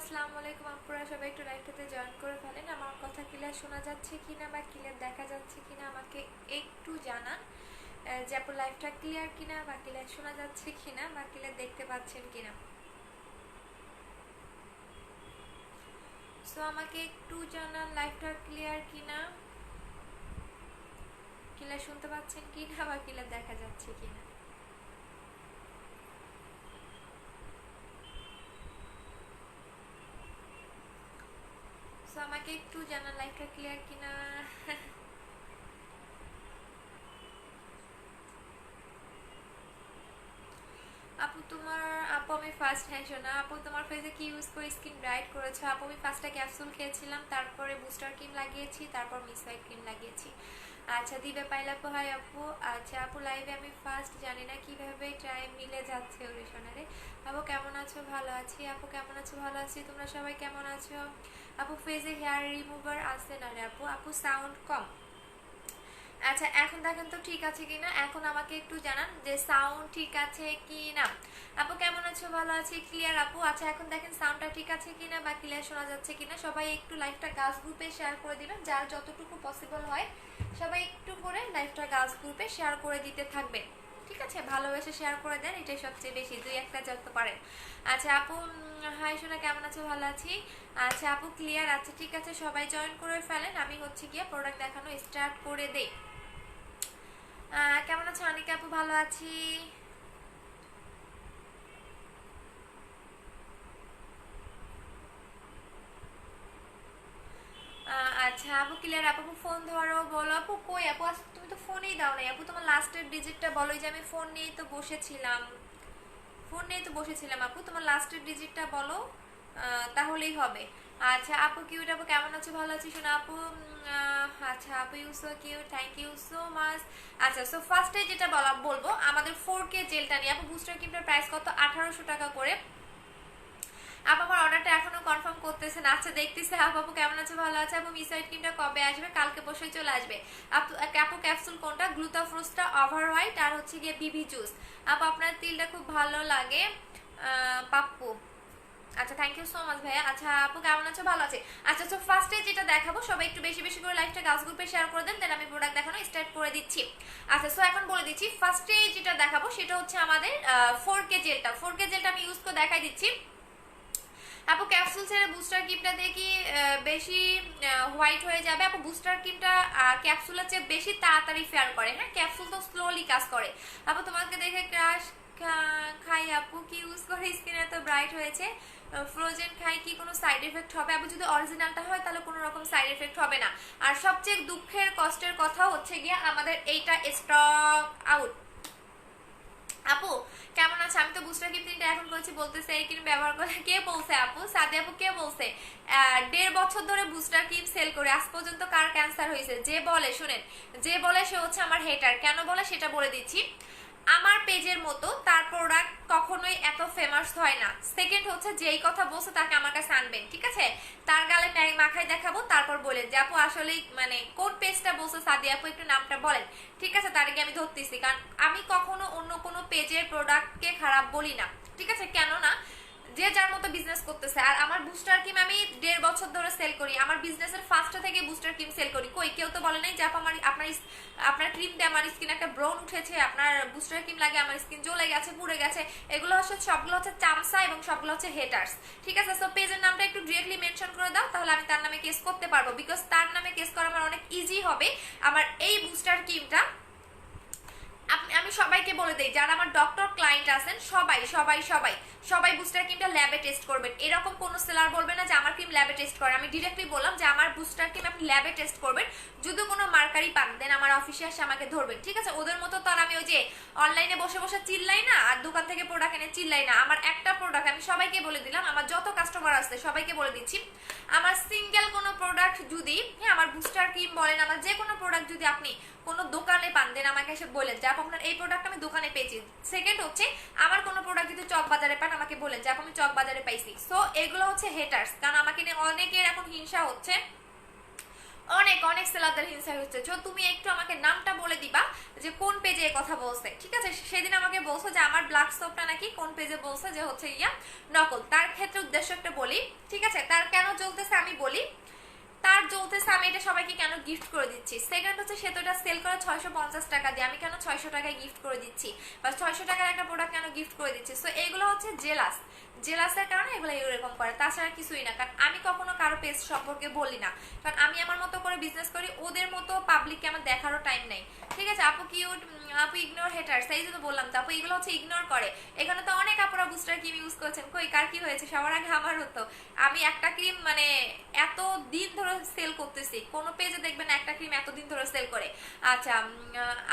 আসসালামু আলাইকুম আপুরা, সবাই একটু লাইভটাতে জয়েন করে ফেলেন। আমার কথা ক্লিয়ার শোনা যাচ্ছে কিনা বা ক্লিয়ার দেখা যাচ্ছে কিনা আমাকে একটু জানান, যে আপু লাইভটা ক্লিয়ার কিনা বা ক্লিয়ার শোনা যাচ্ছে কিনা বা ক্লিয়ার দেখতে পাচ্ছেন কিনা। সো আমাকে একটু জানান লাইভটা ক্লিয়ার কিনা, ক্লিয়ার শুনতে পাচ্ছেন কিনা বা ক্লিয়ার দেখা যাচ্ছে কিনা। সো আমাকে একটু জানান লাইভটা ক্লিয়ার কিনা। আপু তোমার আপু আমি ফার্স্ট, হ্যাঁ শোনা আপু তোমার ফেসে কি ইউজ করে স্কিন ব্রাইট করেছো? আপু আমি ফার্স্টে ক্যাপসুল খেয়েছিলাম, তারপরে বুস্টার ক্রিম লাগিয়েছি, তারপর মিসওয়াইট ক্রিম লাগিয়েছি। আচ্ছা দিবে পাইলে আপু, হাই আপু। আচ্ছা আপু লাইভে আমি ফার্স্ট, জানি না কিভাবে টাইম মিলে যাচ্ছে ওরিশনারে। আপু কেমন আছো? ভালো আছি। আপু কেমন আছো? ভালো আছি। তোমরা সবাই কেমন আছো? আপু ফেসে হেয়ার রিমুভার আছে না রে আপু? আপু সাউন্ড কম। আচ্ছা এখন দেখেন তো ঠিক আছে কিনা, এখন আমাকে একটু জানান যে সাউন্ড ঠিক আছে কি না। আপু কেমন আছো? ভালো আছি। ক্লিয়ার আপু? আচ্ছা এখন দেখেন সাউন্ডটা ঠিক আছে কিনা বা ক্লিয়ার শোনা যাচ্ছে কিনা। সবাই একটু লাইভটা গাছ গ্রুপে শেয়ার করে দিবেন, যার যতটুকু পসিবল হয় সবাই একটু করে লাইভটা গাছ গ্রুপে শেয়ার করে দিতে থাকবেন। ঠিক আছে, ভালোবেসে শেয়ার করে দেন, এটাই সবচেয়ে বেশি, দুই একটা যত পারেন। আচ্ছা আপু হাই সোনা, কেমন আছো? ভালো আছি। আচ্ছা আপু ক্লিয়ার আছে, ঠিক আছে সবাই জয়েন করে ফেলেন। আমি হচ্ছে গিয়ে প্রোডাক্ট দেখানো স্টার্ট করে দেই। কেমন আছো অনিকা আপু? ভালো আছি। আচ্ছা আপু ক্লিয়ার। আপু ফোন ধরো, বলো আপু। কই আপু আজকে তুমি তো ফোনই দাও নাই আপু, তোমার লাস্টের ডিজিটটা বলো। যে আমি ফোন নিয়েই তো বসেছিলাম, ফোন নিয়েই তো বসেছিলাম আপু, তোমার লাস্টের ডিজিটটা বলো, তাহলেই হবে। আচ্ছা আপু কিউট আপু কেমন আছো? ভালো আছি শোনা আপু। আচ্ছা আপু you so cute, thank you so much. আচ্ছা সো ফার্স্টে যেটা বলবো আমাদের 4K জেলটা নিয়ে। আপু বুস্টার ক্রিমটার প্রাইস কত? 1800 টাকা করে। আপু আমার অর্ডারটা এখনো কনফার্ম করতেছেন। আচ্ছা দেখতেছি। আপু কেমন আছে? ভালো আছে। আপু মিসওয়াইট ক্রিমটা কবে আসবে? কালকে বসেই চলে আসবে। আপু ক্যাপসুল কোনটা? গ্লুটাফ্রোস্টটা, ওভার হোয়াইট আর হচ্ছে গিয়ে বিবি জুস। আপু আপনার তিলটা খুব ভালো লাগে পাপ্পু। আচ্ছা থ্যাংক ইউ সো মাচ ভাইয়া। আচ্ছা আপু কেমন আছো? ভালো আছে। আচ্ছা তো ফার্স্টে যেটা দেখাবো, সবাই একটু বেশি বেশি করে লাইভটা গাছ গ্রুপে শেয়ার করে দেন, দেন আমি প্রোডাক্ট দেখানো স্টার্ট করে দিচ্ছি। আচ্ছা সো এখন বলে দিচ্ছি, ফার্স্টে যেটা দেখাবো সেটা হচ্ছে আমাদের 4K জেলটা। 4K জেলটা আমি ইউজ করে দেখাই দিচ্ছি। আপু ক্যাপসুল ছেড়ে বুস্টার ক্রিমটা দিয়ে কি বেশি হোয়াইট হয়ে যাবে? আপু বুস্টার ক্রিমটা ক্যাপসুলের চেয়ে বেশি তাড়াতাড়ি ফেয়ার করে। হ্যাঁ ক্যাপসুল তো স্লোলি কাজ করে। আপু তোমাকে দেখে ক্রাশ খাই আপু, কি ইউজ করে স্কিন এত ব্রাইট হয়েছে? ফ্রোজেন খাই কি কোনো সাইড এফেক্ট হবে? আপু যদি অরিজিনালটা হয় তাহলে কোনো রকম সাইড এফেক্ট হবে না। আর সবচেয়ে দুঃখের কষ্টের কথা হচ্ছে গিয়ে আমাদের এইটা স্টক আউট। আপু কেমন আছে? আমি তো বুস্টার ক্রিম 3টা এখন করেছি, বলতেছে এই ক্রিম ব্যবহার করে। কে বলছে আপু? সাদি আপু কে বলছে? 1.5 বছর ধরে বুস্টার ক্রিম সেল করে আজ পর্যন্ত কার ক্যান্সার হয়েছে? যে বলে, শুনেন, যে বলে সে হচ্ছে আমার হেটার। কেন বলে সেটা বলে দিচ্ছি। আমার পেজের মতো তার প্রোডাক্ট কখনোই এত ফেমাস হয় না। সেকেন্ড হচ্ছে যেই কথা বলছে তাকে আমার কাছে আনবেন, ঠিক আছে? তার গালে মাখাই দেখাবো, তারপর বলেন যে আপু আসলে মানে কোন পেজটা বলছে সাদি আপু, একটু নামটা বলেন। ঠিক আছে, তার আগে আমি ধরতেছি, কারণ আমি কখনো অন্য কোনো পেজের প্রোডাক্টকে খারাপ বলি না। ঠিক আছে, কেন না যে যার মতো বিজনেস করতেছে। আর আমার বুস্টার ক্রিম আমি 1.5 বছর ধরে সেল করি, আমার বিজনেসের ফার্স্ট থেকে বুস্টার ক্রিম সেল করি। কই কেউ তো বলে নাই যে আমার আপনার ক্রিম দিয়ে আমার স্কিন একটা ব্রাউন উঠেছে, আপনার বুস্টার ক্রিম লাগে আমার স্কিন জ্বলে গেছে, পুড়ে গেছে। এগুলো হচ্ছে সবগুলো হচ্ছে চামচা এবং সবগুলো হচ্ছে হেটার্স। ঠিক আছে, সো পেজের নামটা একটু ডিরেক্টলি মেনশন করে দাও, তাহলে আমি তার নামে কেস করতে পারবো। বিকজ তার নামে কেস করা আমার অনেক ইজি হবে। আমার এই বুস্টার ক্রিমটা আমি সবাইকে বলে দেই, যারা আমার ডক্টর ক্লায়েন্ট আছেন সবাই সবাই সবাই সবাই বুস্টার ক্রিমটা ল্যাবে টেস্ট করবেন। এরকম কোনো সেলার বলবে না যে আমার ক্রিম ল্যাবে টেস্ট করে। আমি ডিরেক্টলি বললাম যে আমার বুস্টার ক্রিম আপনি ল্যাবে টেস্ট করবেন, যদি কোনো মার্কারি পান দেন আমার অফিসে এসে আমাকে ধরবেন। ঠিক আছে, ওদের মতো তো আর আমি ওই যে অনলাইনে বসে বসে চিল্লাই না, আর দোকান থেকে প্রোডাক্ট এনে চিল্লাই না। আমার একটা প্রোডাক্ট আমি সবাইকে বলে দিলাম, আমার যত কাস্টমার আসছে সবাইকে বলে দিচ্ছি, আমার সিঙ্গেল কোনো প্রোডাক্ট যদি, হ্যাঁ আমার বুস্টার ক্রিম বলেন, আমার যে কোনো প্রোডাক্ট যদি আপনি কোনো দোকানে পান দেন আমাকে এসে বলেন যে আপনার এই প্রোডাক্ট আমি দোকানে পেয়েছি। সেকেন্ড হচ্ছে আমার কোনো প্রোডাক্ট যদি চক বাজারে পান আমাকে বলেন যে আমি চক বাজারে পাইছি। সো এগুলো হচ্ছে হেটার্স, কারণ আমাকে নিয়ে অনেকের এখন হিংসা হচ্ছে। অনেক অনেক সেলারদের হিংসা হচ্ছে। তো তুমি একটু আমাকে নামটা বলে দিবা যে কোন পেজে কথা বলছে, ঠিক আছে? সেদিন আমাকে বলছো যে আমার ব্ল্যাক সোপটা নাকি কোন পেজে বলছে যে হচ্ছে ইয়া নকল। তার ক্ষেত্রে উদ্দেশ্য একটা বলি, ঠিক আছে? তার কেন চলতেছে আমি বলি। তার চলতেছে আমি এটা সবাইকে কেন গিফট করে দিচ্ছি। সেকেন্ড হচ্ছে সে তো এটা সেল করে 650 টাকা দিয়ে, আমি কেন 600 টাকায় গিফট করে দিচ্ছি, বা 600 টাকার একটা প্রোডাক্ট কেন গিফট করে দিচ্ছি। সো এইগুলো হচ্ছে জেলাস, জেলাসের কারণে এগুলো এরকম করে, তাছাড়া কিছুই না। কারণ আমি কখনো কারো পেজ সম্পর্কে বলি না, কারণ আমি আমার মতো করে বিজনেস করি, ওদের মতো পাবলিককে আমার দেখারও টাইম নেই, ঠিক আছে? আপু কিউট, আপু ইগনোর হেটার্স, এই জন্য বললাম তো আপু এগুলো হচ্ছে ইগনোর করে। এখানে তো অনেক আপুরা বুস্টার ক্রিম ইউজ করেছেন, কই কার কি হয়েছে? সবার আগে আমার হতো। আমি একটা ক্রিম মানে এত দিন ধরে সেল করতেছি, কোনো পেজে দেখবেন একটা ক্রিম এতদিন ধরে সেল করে। আচ্ছা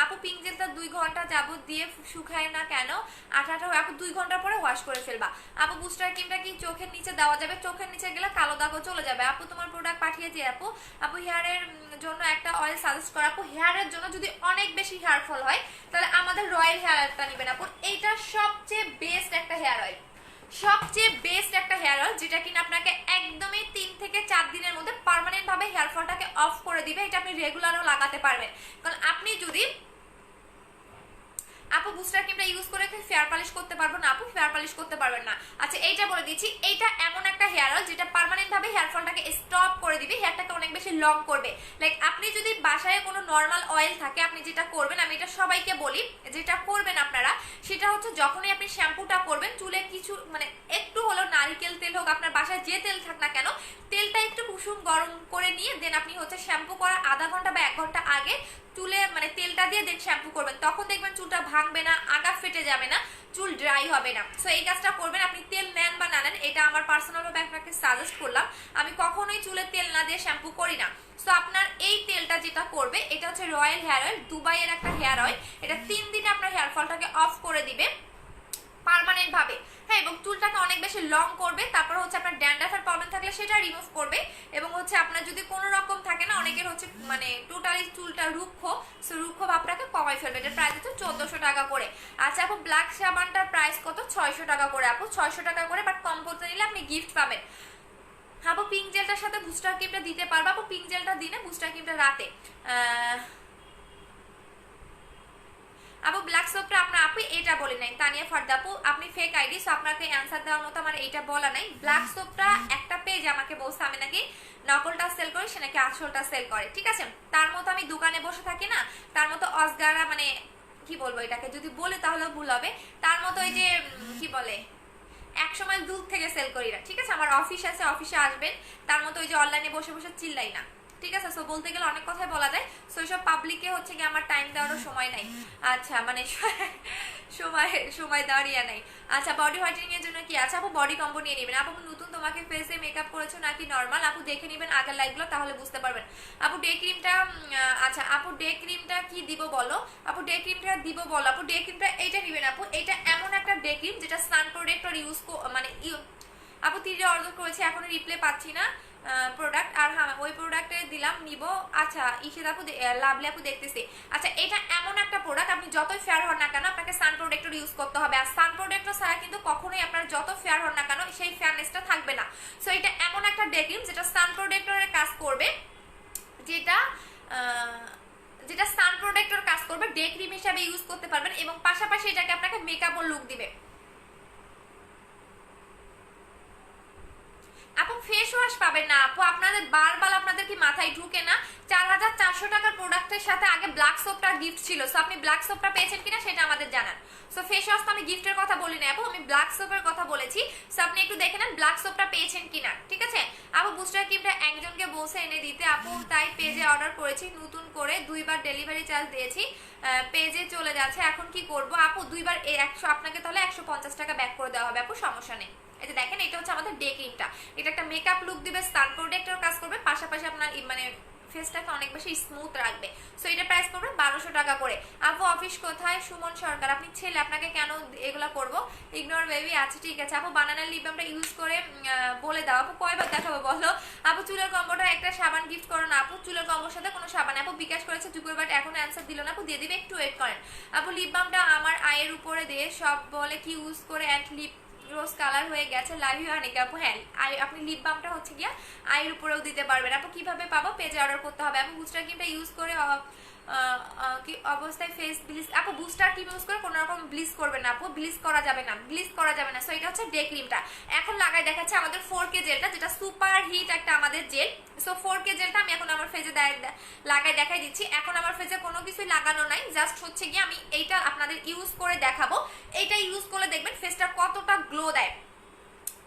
আপু পিঙ্ক জেলটা 2 ঘন্টা যাবত দিয়ে শুকায় না কেন? আঠা আপু 2 ঘন্টা পরে ওয়াশ করে ফেলবা। আপু বুস্টার ক্রিমটা কি চোখের নিচে দেওয়া যাবে? চোখের নিচে গেলে কালো দাগও চলে যাবে। আপু তোমার প্রোডাক্ট পাঠিয়েছি আপু। আপু হেয়ারের জন্য একটা অয়েল সাজেস্ট করা। আপু হেয়ারের জন্য যদি অনেক বেশি হেয়ার ফল হয় তাহলে আমাদের রয়্যাল হেয়ার অয়েলটা নেবেন আপু। এইটা সবচেয়ে বেস্ট একটা হেয়ার অয়েল, সবচেয়ে বেস্ট একটা হেয়ার অয়েল, যেটা কিনা আপনাকে একদমই 3 থেকে 4 দিনের মধ্যে পার্মানেন্ট ভাবে হেয়ার ফলটাকে অফ করে দিবে। এটা আপনি রেগুলারও লাগাতে পারবেন। কারণ আপনি যদি আপু বুস্টার ক্রিমটা ইউজ করে ফেয়ার পালিশ করতে পারবো না আপু, ফেয়ার পালিশ করতে পারবেন না। আচ্ছা এইটা বলে দিচ্ছি, এইটা এমন একটা হেয়ার অয়েল যেটা পার্মানেন্ট ভাবে হেয়ার ফলটাকে স্টপ করে দিবে, হেয়ারটাকে অনেক বেশি লং করবে। লাইক আপনি যদি বাসায় কোনো নর্মাল অয়েল থাকে, আপনি যেটা করবেন, আমি এটা সবাইকে বলি, যেটা করবেন আপনারা সেটা হচ্ছে যখনই আপনি শ্যাম্পুটা করবেন চুলে কিছু মানে একটু হলো নারকেল তেল হোক, আপনার বাসায় যে তেল থাক না কেন, তেলটা একটু কুসুম গরম করে নিয়ে দেন আপনি হচ্ছে শ্যাম্পু করার আধা ঘন্টা বা 1 ঘন্টা আগে চুলে মানে তেলটা দিয়ে দেন শ্যাম্পু করবেন, তখন দেখবেন চুলটা ভাঙবে না, আগা ফেটে যাবে না, চুল ড্রাই হবে না। সো এই কাজটা করবেন। আপনি তেল নেন বা না নেন, এটা আমার পার্সোনাল ভাবে আপনাকে সাজেস্ট করলাম। আমি কখনোই চুলে তেল না দিয়ে শ্যাম্পু করি না। সো আপনার এই তেলটা যেটা করবে, এটা হচ্ছে রয়্যাল হেয়ার অয়েল, দুবাইয়ের একটা হেয়ার অয়েল। এটা 3 দিনে আপনার হেয়ার ফলটাকে অফ করে দিবে পার্মানেন্ট ভাবে, হ্যাঁ, এবং চুলটাকে অনেক বেশি লং করবে। তারপর হচ্ছে আপনার ড্যান্ড্রাফের প্রবলেম থাকলে সেটা রিমুভ করবে, এবং হচ্ছে আপনার যদি কোনো রকম থাকে না, অনেকের হচ্ছে মানে টোটালি চুলটা রুক্ষ, সো রুক্ষ ভাবটাকে কমাই ফেলবে। এটার প্রাইস হচ্ছে 1400 টাকা করে। আচ্ছা আপু ব্ল্যাক সাবানটার প্রাইস কত? 600 টাকা করে আপু, 600 টাকা করে, বাট কম্বোতে নিলে আপনি গিফট পাবেন। আপু পিঙ্ক জেলটার সাথে বুস্টার ক্রিমটা দিতে পারবো আপু? পিঙ্ক জেলটা দিনে, বুস্টার ক্রিমটা রাতে। আপু ব্ল্যাক সোপটা আপনার আপু এটা বলে নাই, তানিয়া ফারদা আপু আপনি ফেক আইডি, সো আপনাকে অ্যানসার দেওয়ার মতো আমার এইটা বলা নাই। ব্ল্যাক সোপটা একটা পেজ আমাকে বলছে আমি নাকি নকলটা সেল করি, সে নাকি আসলটা সেল করে, ঠিক আছে? তার মতো আমি দোকানে বসে থাকি না, তার মতো অজগারা মানে কি বলবো এটাকে, যদি বলে তাহলে ভুল হবে। তার মতো এই যে কি বলে 100 মাইল দূর থেকে সেল করি না, ঠিক আছে? আমার অফিস আছে, অফিসে আসবেন। তার মতো ওই যে অনলাইনে বসে বসে চিল্লাই না, ঠিক আছে? সো বলতে গেলে অনেক কথাই বলা যায়। সো সব পাবলিকে হচ্ছে কি আমার টাইম দেওয়ারও সময় নাই। আচ্ছা মানে সময় সময় দেওয়ার ইয়া নাই। আচ্ছা বডি হোয়াইটেনিং এর জন্য কি আছে আপু? বডি কম্বো নিয়ে নেবেন আপু। নতুন তোমাকে ফেসে মেকআপ করেছো নাকি নর্মাল? আপু দেখে নেবেন আগের লাইভগুলো, তাহলে বুঝতে পারবেন। আপু ডে ক্রিমটা আচ্ছা আপু ডে ক্রিমটা কি দিব বলো আপু? ডে ক্রিমটা দিব বলো আপু? ডে ক্রিমটা এইটা নেবেন আপু। এটা এমন একটা ডে ক্রিম যেটা সান প্রোটেক্টর ইউজ মানে আপু 3 অর্ডার করেছি, এখনো রিপ্লাই পাচ্ছি না প্রোডাক্ট। আর হ্যাঁ ওই প্রোডাক্টে দিলাম নিব। আচ্ছা ইশিদ আপু, লাভলি আপু দেখতেছি। আচ্ছা এটা এমন একটা প্রোডাক্ট, আপনি যতই ফেয়ার হন না কেন আপনাকে সান প্রোটেক্টর ইউজ করতে হবে। আর সান প্রোটেক্টর ছাড়া কিন্তু কখনোই আপনার যত ফেয়ার হন না কেন সেই ফেয়ারনেসটা থাকবে না। সো এটা এমন একটা ডে ক্রিম যেটা সান প্রোটেক্টরের কাজ করবে, যেটা যেটা সান প্রোটেক্টর কাজ করবে, ডে ক্রিম হিসাবে ইউজ করতে পারবেন, এবং পাশাপাশি এটাকে আপনাকে মেকআপ ও লুক দিবে। আপু ফেস ওয়াশ পাবেন না আপু, আপনাদের বারবার আপনাদের কি মাথায় ঢুকে না? 4400 টাকার প্রোডাক্টের সাথে আগে ব্ল্যাক সোপটার গিফট ছিল। সো আপনি ব্ল্যাক সোপটা পেয়েছেন কিনা সেটা আমাদের জানান। সো ফেস ওয়াশ তো আমি গিফটের কথা বলি না আপু, আমি ব্ল্যাক সোপের কথা বলেছি। সো আপনি একটু দেখে নেন ব্ল্যাক সোপটা পেয়েছেন কিনা, ঠিক আছে? আপু বুস্টার ক্রিমটা একজনকে বলছে এনে দিতে আপু, তাই পেজে অর্ডার করেছি, নতুন করে 2 বার ডেলিভারি চার্জ দিয়েছি, পেজে চলে যাচ্ছে, এখন কি করব আপু? 2 বার 100, আপনাকে তাহলে 150 টাকা ব্যাক করে দেওয়া হবে আপু, সমস্যা নেই। এই যে দেখেন এটা হচ্ছে আমাদের ডে ক্রিমটা, এটা একটা মেকআপ লুক দিবে, সান প্রোটেক্টর কাজ করবে, পাশাপাশি আপনার মানে ফেসটাকে অনেক বেশি স্মুথ রাখবে। সো এটা প্রাইস করবে 1200 টাকা করে। আপু অফিস কোথায়? সুমন সরকার। আপনি ছেলে, আপনাকে কেন এগুলা করব? Ignore baby. আচ্ছা ঠিক আছে আপু, বানানা লিপ বামটা ইউজ করে বলে দাও আপু, কয়বার দেখাবো বলো? আপু চুলের কম্বোটা একটা সাবান গিফট করো না আপু? চুলের কম্বোর সাথে কোনো সাবান আপু বিকাশ করেছে দুপুর, বাট এখন অ্যান্সার দিল না আপু, দিয়ে দিবে, একটু ওয়েট করেন আপু। লিপ বামটা আমার আয়ের উপরে দিয়ে সব বলে কি ইউজ করে অ্যান্ড লিপ রোজ কালার হয়ে গেছে। লাভ ইউ আনিকা আপু। হ্যাঁ আপনি লিপ বামটা হচ্ছে গিয়া আইয়ের উপরেও দিতে পারবেন আপু। কিভাবে পাবো? পেজে অর্ডার করতে হবে। আপু বুস্টার ক্রিমটা ইউজ করে কি অবস্থায় ফেস ব্লিচ? আপু বুস্টার ক্রিম ইউজ করে কোনো রকম ব্লিচ করবেন না আপু, ব্লিচ করা যাবে না, ব্লিচ করা যাবে না। সো এটা হচ্ছে ডে ক্রিমটা। এখন লাগাই দেখাচ্ছে আমাদের 4K জেলটা, যেটা সুপার হিট একটা আমাদের জেল। সো 4K জেলটা আমি এখন আমার ফেজে লাগাই দেখাই দিচ্ছি। এখন আমার ফেজে কোনো কিছুই লাগানো নাই, জাস্ট হচ্ছে গিয়ে আমি এইটা আপনাদের ইউজ করে দেখাবো। এইটা ইউজ করলে দেখবেন ফেসটা কতটা গ্লো দেয়,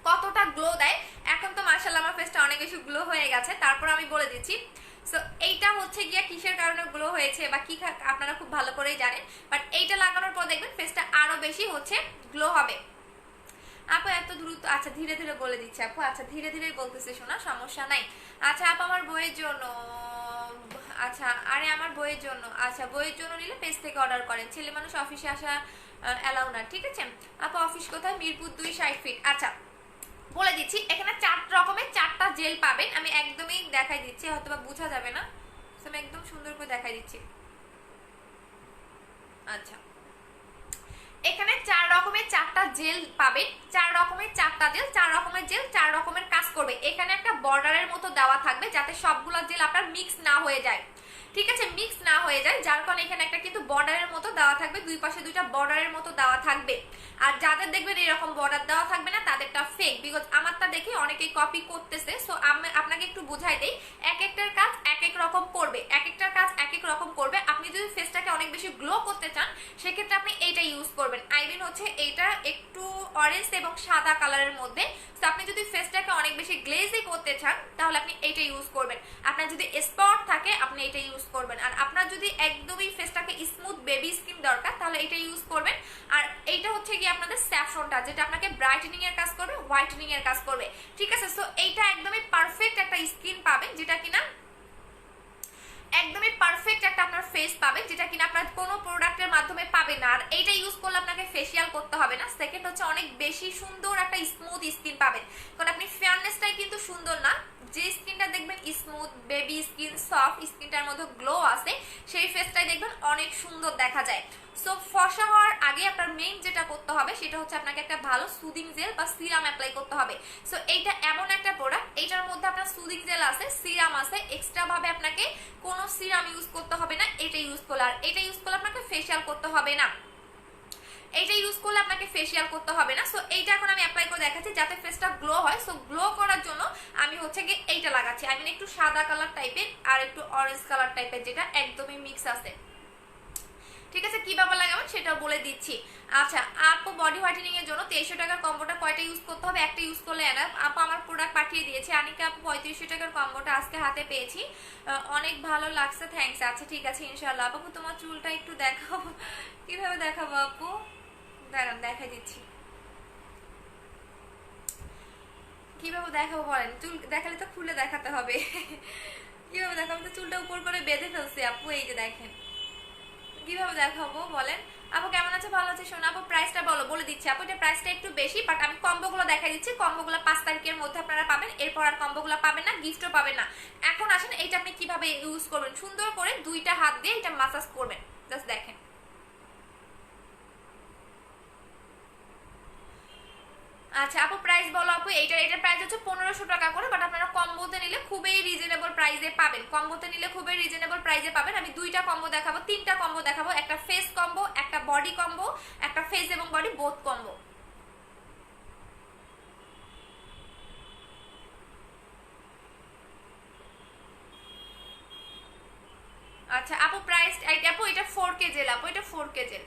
কতটা গ্লো দেয়। এখন তো মার্শাল্লাহ আমার ফেসটা অনেক বেশি গ্লো হয়ে গেছে। তারপর আমি বলে দিচ্ছি সো এইটা হচ্ছে গিয়া কিসের কারণে গ্লো হয়েছে বা কি আপনারা খুব ভালো করেই জানেন, বাট এইটা লাগানোর পর দেখবেন ফেসটা আরো বেশি হচ্ছে গ্লো হবে। আপু এত দ্রুত? আচ্ছা ধীরে ধীরে বলে দিচ্ছি আপু। আচ্ছা ধীরে ধীরে বলতেছে, শোনা সমস্যা নাই। আচ্ছা আপু আমার বইয়ের জন্য, আচ্ছা আরে আমার বইয়ের জন্য, আচ্ছা বইয়ের জন্য নিলে পেজ থেকে অর্ডার করেন, ছেলে মানুষ অফিসে আসা অ্যালাউ না, ঠিক আছে আপু। অফিস কোথায়? মিরপুর 2 60 ফিট। আচ্ছা বলে দিচ্ছি, এখানে 4 রকমের 4টা জেল পাবেন। আমি একদমই দেখাই দিচ্ছি, হয়তো বা বোঝা যাবে না, আমি একদম সুন্দর করে দেখাই দিচ্ছি। আচ্ছা এখানে 4 রকমের 4টা জেল পাবেন, 4 রকমের 4টা জেল, 4 রকমের জেল 4 রকমের কাজ করবে। এখানে একটা বর্ডারের মতো দেওয়া থাকবে যাতে সবগুলো জেল আপনার মিক্স না হয়ে যায়, ঠিক আছে, মিক্স না হয়ে যায়, যার কারণে এখানে একটা কিন্তু বর্ডারের মতো দেওয়া থাকবে, দুই পাশে দুইটা বর্ডারের মতো দেওয়া থাকবে। আর যাদের দেখবেন এরকম বর্ডার দেওয়া থাকবে না তাদেরটা ফেক, বিকজ আমারটা দেখে অনেকেই কপি করতেছে। সো আপনাকে একটু বুঝাই দেই, এক একটার কাজ এক এক রকম করবে, এক একটার কাজ এক এক রকম করবে। আপনি যদি ফেসটাকে অনেক বেশি গ্লো করতে চান সেক্ষেত্রে আপনি এইটা ইউজ করবেন। আই মিন হচ্ছে এইটা একটু অরেঞ্জ এবং সাদা কালারের মধ্যে। তো আপনি যদি ফেসটাকে অনেক বেশি গ্লেজি করতে চান তাহলে আপনি এইটা ইউজ করবেন। আপনার যদি স্পট থাকে আপনি এটা ইউজ করবেন। আর আপনার যদি একদমই ফেসটাকে স্মুথ বেবি স্কিন দরকার তাহলে এটা ইউজ করবেন। আর এইটা হচ্ছে কি আপনাদের স্যাফরনটা, যেটা আপনাকে ব্রাইটেনিং এর কাজ করবে, হোয়াইটেনিং এর কাজ করবে, ঠিক আছে। সো এইটা একদমই পারফেক্ট একটা স্কিন পাবেন, যেটা কিনা একদমই পারফেক্ট একটা আপনার ফেস পাবেন, যেটা কিনা আপনার কোনো প্রোডাক্টের মাধ্যমে পাবেন না। আর এইটা ইউজ করলে আপনাকে ফেসিয়াল করতে হবে না। সেকেন্ড হচ্ছে অনেক বেশি সুন্দর একটা স্মুথ স্কিন পাবেন, কারণ আপনি ফেয়ারনেসটাই কিন্তু সুন্দর না, যে স্কিনটা দেখবেন স্মুথ বেবি স্কিন সফট স্কিনটার মধ্যে গ্লো আছে সেই ফেসটাই দেখবেন অনেক সুন্দর দেখা যায়। সো ফর্সা হওয়ার আগে আপনার মেইন যেটা করতে হবে সেটা হচ্ছে আপনাকে একটা ভালো সুদিং জেল বা সিরাম অ্যাপ্লাই করতে হবে। সো এইটা এমন একটা প্রোডাক্ট, এইটার মধ্যে আপনার সুদিং জেল আছে, সিরাম আছে, এক্সট্রা ভাবে আপনাকে কোনো সিরাম ইউজ করতে হবে না এটা ইউজ করলে। আর এটা ইউজ করলে আপনাকে ফেসিয়াল করতে হবে না, এইটা ইউজ করলে আপনাকে ফেসিয়াল করতে হবে না। সো এইটা এখন আমি অ্যাপ্লাই করে দেখাচ্ছি যাতে ফেসটা গ্লো হয়। সো গ্লো করার জন্য আমি হচ্ছে গিয়ে এইটা লাগাচ্ছি, আই মিন একটু সাদা কালার টাইপের আর একটু অরেঞ্জ কালার টাইপের, যেটা একদমই মিক্স আছে, ঠিক আছে। কিভাবে লাগাবেন সেটাও বলে দিচ্ছি। আচ্ছা আপু বডি হোয়াইটেনিং এর জন্য 2300 টাকার কম্বোটা কয়টা ইউজ করতে হবে? একটা ইউজ করলে এনাফ। আপু আমার প্রোডাক্ট পাঠিয়ে দিয়েছে আনিকা আপু, 3500 টাকার কম্বোটা আজকে হাতে পেয়েছি, অনেক ভালো লাগছে, থ্যাঙ্কস। আচ্ছা ঠিক আছে ইনশাআল্লাহ। আপু তোমার চুলটা একটু দেখাবো, কিভাবে দেখাবো আপু? দাঁড়ান দেখাই দিচ্ছি, কিভাবে দেখাবো বলেন? চুল দেখালে তো খুলে দেখাতে হবে কিভাবে দেখাবো? তো চুলটা উপর করে বেঁধে ফেলছি আপু, এই যে দেখেন, কিভাবে দেখাবো বলেন? আপু কেমন আছে? ভালো আছে শোনা। আপু প্রাইসটা বলো, বলে দিচ্ছি আপু, এটা প্রাইসটা একটু বেশি, বাট আমি কম্বোগুলো দেখাই দিচ্ছি। কম্বোগুলো 5 তারিখের মধ্যে আপনারা পাবেন, এরপর আর কম্বোগুলো পাবেন না, গিফটও পাবেন না। এখন আসেন এইটা আপনি কিভাবে ইউজ করবেন, সুন্দর করে দুইটা হাত দিয়ে এটা মাসাজ করবেন, জাস্ট দেখেন। আচ্ছা আপু প্রাইস বলো আপু। এটার প্রাইস হচ্ছে 1500 টাকা করে, বাট আপনারা কম্বোতে নিলে খুবই রিজনেবল প্রাইসে পাবেন, কম্বোতে নিলে খুবই রিজনেবল প্রাইসে পাবেন। আমি দুইটা কম্বো দেখাবো, তিনটা কম্বো দেখাবো, একটা ফেস কম্বো, একটা বডি কম্বো, একটা ফেস এবং বডি বোথ কম্বো। আচ্ছা আপু প্রাইস, আপু এটা 4K জেল আপু, এটা 4K জেল।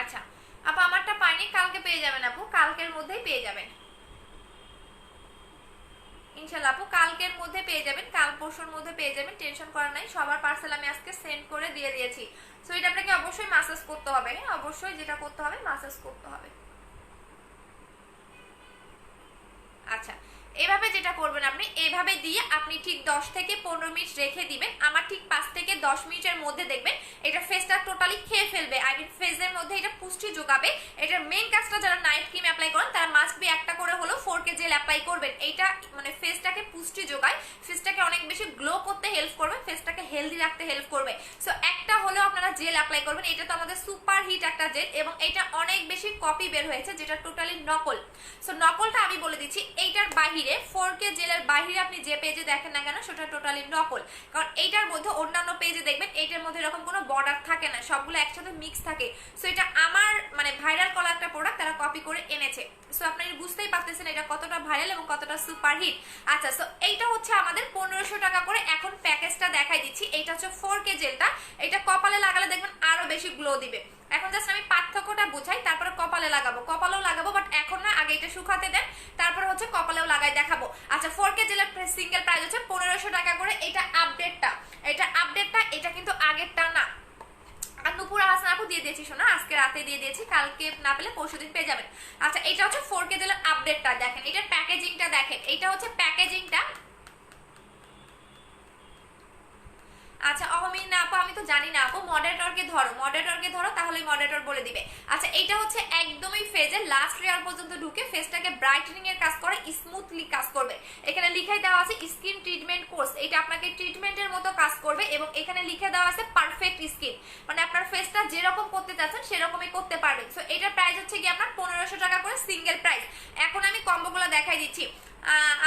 আচ্ছা আপু আমারটা পাইনি, কালকে পেয়ে যাবেন আপু, কালকের মধ্যেই পেয়ে যাবেন ইনশাল্লাহ আপু, কালকের মধ্যে পেয়ে যাবেন, কাল পরশুর মধ্যে পেয়ে যাবেন, টেনশন করার নাই। সবার পার্সেল আমি আজকে সেন্ড করে দিয়ে দিয়েছি। সো এটা আপনাকে অবশ্যই মাসাজ করতে হবে, হ্যাঁ অবশ্যই যেটা করতে হবে মাসাজ করতে হবে। আচ্ছা এভাবে যেটা করবেন আপনি এভাবে দিয়ে আপনি ঠিক 10 থেকে 15 মিনিট রেখে দিবেন। আমার ঠিক 5 থেকে 10 মিনিটের মধ্যে দেখবেন এটা ফেসটা টোটালি খেয়ে ফেলবে। আই মিন ফেসের মধ্যে এটা পুষ্টি যোগাবে। এটার মেইন কাজটা যারা নাইট ক্রিম অ্যাপ্লাই করেন তারা মাস্ট বি একটা করে হলো 4K জেল অ্যাপ্লাই করবেন। এইটা মানে ফেসটাকে পুষ্টি যোগায়, ফেসটাকে অনেক বেশি গ্লো করতে হেল্প করবে, ফেসটাকে হেলদি রাখতে হেল্প করবে। সো একটা হলেও আপনারা জেল অ্যাপ্লাই করবেন। এটা তো আমাদের সুপার হিট একটা জেল এবং এটা অনেক বেশি কপি বের হয়েছে যেটা টোটালি নকল। সো নকলটা আমি বলে দিচ্ছি, এইটার বাহিরে 4K জেলের বাহিরে আপনি যে পেজে দেখেন না কেন সেটা টোটালি নকল। কারণ এইটার মধ্যে অন্যান্য পেজে দেখবেন এইটার মধ্যে এরকম কোনো বর্ডার থাকে না, সবগুলো একসাথে মিক্স থাকে। সো এটা আমার মানে ভাইরাল করা একটা প্রোডাক্ট তারা কপি করে এনেছে। সো আপনি বুঝতেই পারতেছেন এটা কতটা ভাইরাল এবং কতটা সুপার হিট। আচ্ছা, সো এইটা হচ্ছে আমাদের 1500 টাকা করে। এখন প্যাকেজটা দেখাই দিচ্ছি। এইটা হচ্ছে 4K জেলটা, এটা কপালে লাগালে দেখবেন আরো বেশি গ্লো দিবে। এখন জাস্ট আমি পার্থক্যটা বুঝাই, তারপরে কপালে লাগাবো, কপালেও লাগাবো বাট এখন না, আগে এটা শুকাতে দেন তারপরে হচ্ছে কপালেও লাগাই দেখাবো। আচ্ছা, 4K জেলের সিঙ্গেল প্রাইস হচ্ছে 1500 টাকা করে। এটা আপডেটটা, এটা কিন্তু আগেরটা না। আর নুপুর হাসান আপু দিয়ে দিয়েছি শোনা, আজকে রাতে দিয়ে দিয়েছি, কালকে না পেলে পরশুদিন পেয়ে যাবেন। আচ্ছা, এটা হচ্ছে 4K জেলের আপডেটটা দেখেন, এটার প্যাকেজিংটা দেখেন, এটা হচ্ছে প্যাকেজিংটা। আচ্ছা অহমিন না আপু, আমি তো জানি না আপু, মডারেটরকে ধরো তাহলে মডারেটর বলে দিবে। আচ্ছা, এটা হচ্ছে একদমই ফেজের লাস্ট লেয়ার পর্যন্ত ঢুকে ফেসটাকে ব্রাইটেনিং এর কাজ করে, স্মুথলি কাজ করবে। এখানে লিখে দেওয়া আছে স্কিন ট্রিটমেন্ট কোর্স, এটা আপনাকে ট্রিটমেন্টের মতো কাজ করবে এবং এখানে লিখে দেওয়া আছে পারফেক্ট স্কিন, মানে আপনার ফেসটা যেরকম করতে চাচ্ছেন সেরকমই করতে পারবেন। সো এটার প্রাইস হচ্ছে কি আপনার 1500 টাকা করে সিঙ্গেল প্রাইস। এখন আমি কম্বোগুলো দেখাই দিচ্ছি।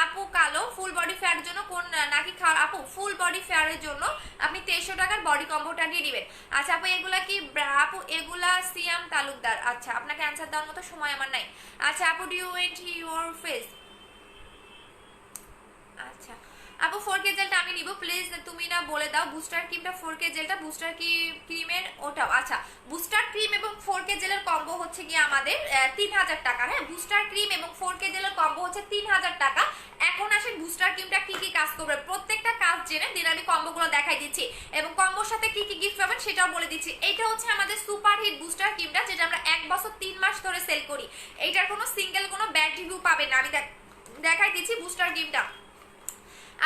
আপু কালো ফুল বডি ফেয়ার জন্য কোন নাকি আপু ফুল বডি ফেয়ারের জন্য আপনি 2300 টাকার বডি কম্বোটা নিয়ে নেবেন। আচ্ছা আপু এগুলা কি আপু এগুলা সিয়াম তালুকদার। আচ্ছা, আপনাকে অ্যান্সার দেওয়ার মতো সময় আমার নাই। আচ্ছা আপু do you went your face. আচ্ছা আপু 4K জেলটা আমি নিব, প্লিজ তুমি না বলে দাও। বুস্টার ক্রিমটা 4K জেলটা বুস্টার ক্রিমের ওটাও। আচ্ছা, বুস্টার ক্রিম এবং 4K জেলের কম্বো হচ্ছে গিয়ে আমাদের 3000 টাকা। হ্যাঁ, বুস্টার ক্রিম এবং 4K জেলের কম্বো হচ্ছে 3000 টাকা। এখন আসেন বুস্টার ক্রিমটা কি কি কাজ করবে, প্রত্যেকটা কাজ জেনে দিন আমি কম্বোগুলো দেখাই দিচ্ছি এবং কম্বোর সাথে কি কি গিফট পাবেন সেটাও বলে দিচ্ছি। এইটা হচ্ছে আমাদের সুপার হিট বুস্টার ক্রিমটা, যেটা আমরা 1 বছর 3 মাস ধরে সেল করি। এইটার কোনো সিঙ্গেল কোনো ব্যাড রিভিউ পাবেন না। আমি দেখাই দিচ্ছি বুস্টার ক্রিমটা।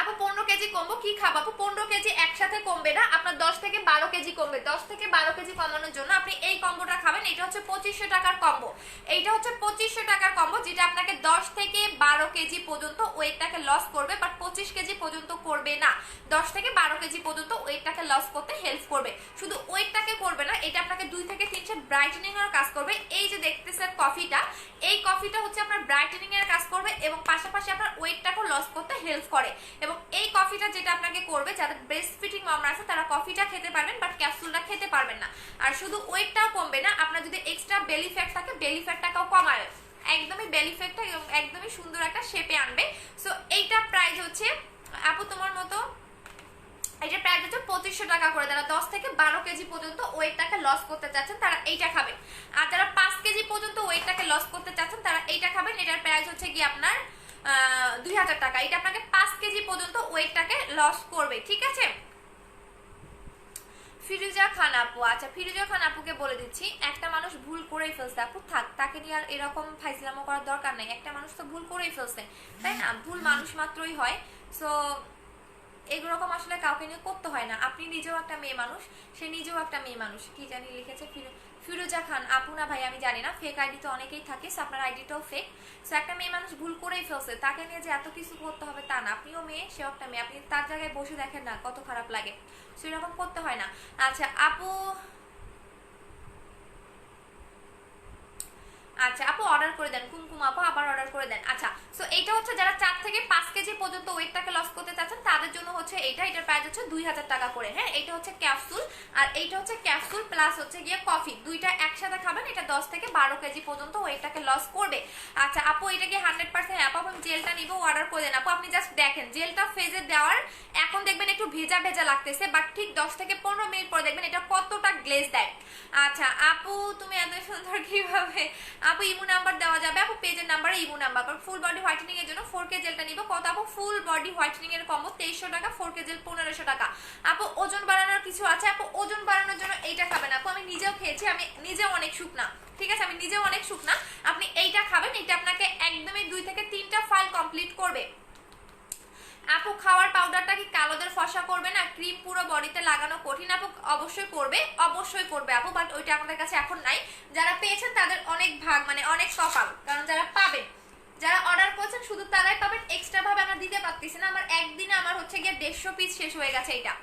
আপু 15 কেজি কমবো, কি খাবো আপু? 15 কেজি একসাথে কমবে না, আপনার 10 থেকে 12 কেজি কমবে। 10 থেকে 12 কেজি কমানোর জন্য আপনি এই কম্বোটা খাবেন। এটা হচ্ছে 2500 টাকার কম্বো। এইটা হচ্ছে 2500 টাকার কম্বো, যেটা আপনাকে 10 থেকে 12 কেজি পর্যন্ত ওয়েটটাকে লস করবে, বাট 25 কেজি পর্যন্ত করবে না। 10 থেকে 12 কেজি পর্যন্ত ওয়েটটাকে লস করতে হেল্প করবে। শুধু ওয়েটটাকে করবে না, এটা আপনাকে 2 থেকে 3 সেট ব্রাইটেনিং এর কাজ করবে। এই যে দেখতেছেন কফিটা, এই কফিটা হচ্ছে আপনার ব্রাইটেনিং এর কাজ করবে এবং পাশাপাশি আপনার ওয়েটটাকেও লস করতে হেল্প করে। এবং এই কফিটা যেটা আপনাকে করবে, যাদের ব্রেস্ট ফিডিং মামরা আছে তারা কফিটা খেতে পারবেন বাট ক্যাপসুলটা খেতে পারবেন না। আর শুধু ওয়েটটাও কমবে না, আপনার যদি এক্সট্রা বেলি ফ্যাট থাকে বেলি ফ্যাটটাকেও কমাবে, একদমই বেলি ফ্যাটটা একদমই সুন্দর একটা শেপে আনবে। সো এইটা প্রাইস হচ্ছে আপু তোমার মতো, এটা প্রাইস হচ্ছে 2500 টাকা করে। যারা 10 থেকে 12 কেজি পর্যন্ত ওয়েটটাকে লস করতে চাচ্ছেন তারা এইটা খাবেন, আর যারা 5 কেজি পর্যন্ত ওয়েটটাকে লস করতে চাচ্ছেন তারা এইটা খাবেন। এটার প্রাইস হচ্ছে কি আপনার 2000 টাকা। এটা আপনাকে 5 কেজি পর্যন্ত ওয়েটটাকে লস করবে, ঠিক আছে। ফিরোজা খান আপু, আচ্ছা ফিরোজা খান আপুকে বলে দিচ্ছি, একটা মানুষ ভুল করেই ফেলছে আপু, থাক তাকে নিয়ে আর এরকম ফাইজলামো করার দরকার নেই। একটা মানুষ তো ভুল করেই ফেলছে, তাই না? ভুল মানুষ মাত্রই হয়। সো এরকম আসলে কাউকে নিয়ে করতে হয় না। আপনি নিজেও একটা মেয়ে মানুষ, সে নিজেও একটা মেয়ে মানুষ। কি জানি লিখেছে ফিরোজা খান আপু না ভাই আমি জানি না, ফেক আইডি তো অনেকেই থাকে, সো আপনার আইডিটাও ফেক। সো একটা মেয়ে মানুষ ভুল করেই ফেলছে, তাকে নিয়ে যে এত কিছু করতে হবে তা না। আপনিও মেয়ে, সেও একটা মেয়ে, আপনি তার জায়গায় বসে দেখেন না কত খারাপ লাগে। সো এরকম করতে হয় না। আচ্ছা আপু, আচ্ছা আপু অর্ডার করে দেন, কুমকুম আপু আবার অর্ডার করে দেন। আচ্ছা, সো এইটা হচ্ছে যারা 4 থেকে 5 কেজি পর্যন্ত ওয়েটটাকে লস করতে চাচ্ছেন তাদের জন্য হচ্ছে এটার প্রাইস হচ্ছে 2000 টাকা করে। হ্যাঁ, এটা হচ্ছে ক্যাপসুল আর এইটা হচ্ছে ক্যাপসুল প্লাস হচ্ছে গিয়ে কফি, দুইটা একসাথে খাবেন। এটা 10 থেকে 12 কেজি পর্যন্ত ওয়েটটাকে লস করবে। আচ্ছা আপু এটা কি 100% আপু আমি জেলটা নিব, অর্ডার করে দেন আপু। আপনি জাস্ট দেখেন জেলটা ফেজে দেওয়ার এখন দেখবেন একটু ভেজা ভেজা লাগতেছে, বাট ঠিক 10 থেকে 15 মিনিট পরে দেখবেন এটা কতটা গ্লেজ দেয়। আচ্ছা আপু তুমি এত সুন্দর কিভাবে আপু? ইমো নাম্বার দেওয়া যাবে আপু, পেজের নাম্বারে imo number. Full body whitening এর জন্য 4K জেলটা নিব কত আপু? ফুল বডি হোয়াইটেনিং এর কম্বো 2300 টাকা, 4K জেল 1500 টাকা। আপু ওজন বাড়ানোর কিছু আছে? আপু ওজন বাড়ানোর জন্য এইটা খাবেন আপু, আমি নিজেও খেয়েছি, আমি নিজেও অনেক শুকনা, ঠিক আছে, আমি নিজেও অনেক শুকনা। আপনি এইটা খাবেন, এটা আপনাকে একদমই 2 থেকে 3টা ফাইল কমপ্লিট করবে। আপু খাওয়ার পাউডারটা কি কালোদের ফসা করবে না? ক্রিম পুরো বডিতে লাগানো কঠিন আপু, অবশ্যই করবে, অবশ্যই করবে আপু, বাট ওইটা আমাদের কাছে এখন নাই। যারা পেয়েছেন তাদের অনেক ভাগ, মানে অনেক কপাল, কারণ যারা পাবেন, যারা অর্ডার করেছেন শুধু তারাই পাবেন, এক্সট্রা ভাবে আমরা দিতে পারতেছি না। আমার একদিনে আমার হচ্ছে গিয়ে 150 পিস শেষ হয়ে গেছে, এটা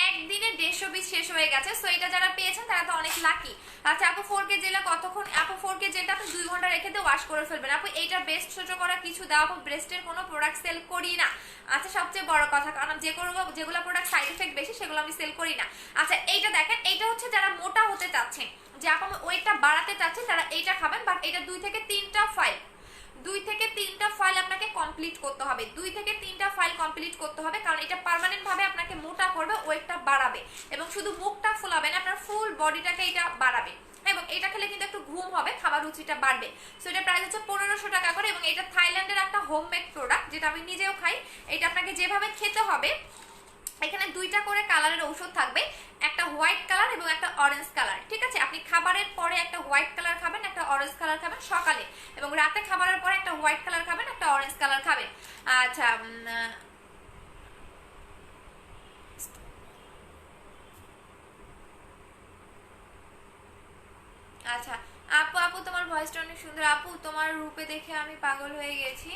একদিনে 150 পিস শেষ হয়ে গেছে। সো এটা যারা পেয়েছেন তারা তো অনেক লাকি। আচ্ছা আপু 4K জেলটা কতক্ষণ? আপু 4K জেলটা আপনি 2 ঘন্টা রেখে দিয়ে ওয়াশ করে ফেলবেন আপু। এইটা ব্রেস্ট ছোট করা কিছু দাও আপু, ব্রেস্টের কোনো প্রোডাক্ট সেল করি না। আচ্ছা সবচেয়ে বড় কথা, কারণ যেগুলো প্রোডাক্ট সাইড এফেক্ট বেশি সেগুলো আমি সেল করি না। আচ্ছা এইটা দেখেন, এইটা হচ্ছে যারা মোটা হতে চাচ্ছেন, যে আপু ওয়েটটা বাড়াতে চাচ্ছেন, তারা এইটা খাবেন। বাট এটা 2 থেকে 3টা ফাইল, 2 থেকে 3টা ফাইল আপনাকে কমপ্লিট করতে হবে, 2 থেকে 3টা ফাইল কমপ্লিট করতে হবে, কারণ এটা পার্মানেন্ট ভাবে আপনাকে মোটা করবে, ওয়েটটা বাড়াবে, এবং শুধু মুখটা ফোলাবে না, আপনার ফুল বডিটাকে এটা বাড়াবে, এবং এটা খেলে কিন্তু একটু ঘুম হবে, খাবার রুচিটা বাড়বে। সো এটা প্রাইস হচ্ছে 1500 টাকা করে, এবং এটা থাইল্যান্ডের একটা হোমমেড প্রোডাক্ট, যেটা আমি নিজেও খাই। এটা আপনাকে যেভাবে খেতে হবে, এখানে 2টা করে কালারের ঔষধ থাকবে, একটা হোয়াইট কালার এবং একটা অরেঞ্জ কালার, ঠিক আছে। আপনি খাবারের পরে একটা হোয়াইট কালার খাবেন, একটা অরেঞ্জ কালার খাবেন সকালে, এবং রাতে খাবারের পরে একটা হোয়াইট কালার খাবেন, একটা অরেঞ্জ কালার খাবেন। আচ্ছা আচ্ছা আপু, আপু তোমার ভয়েসটা অনেক সুন্দর আপু, তোমার রূপে দেখে আমি পাগল হয়ে গেছি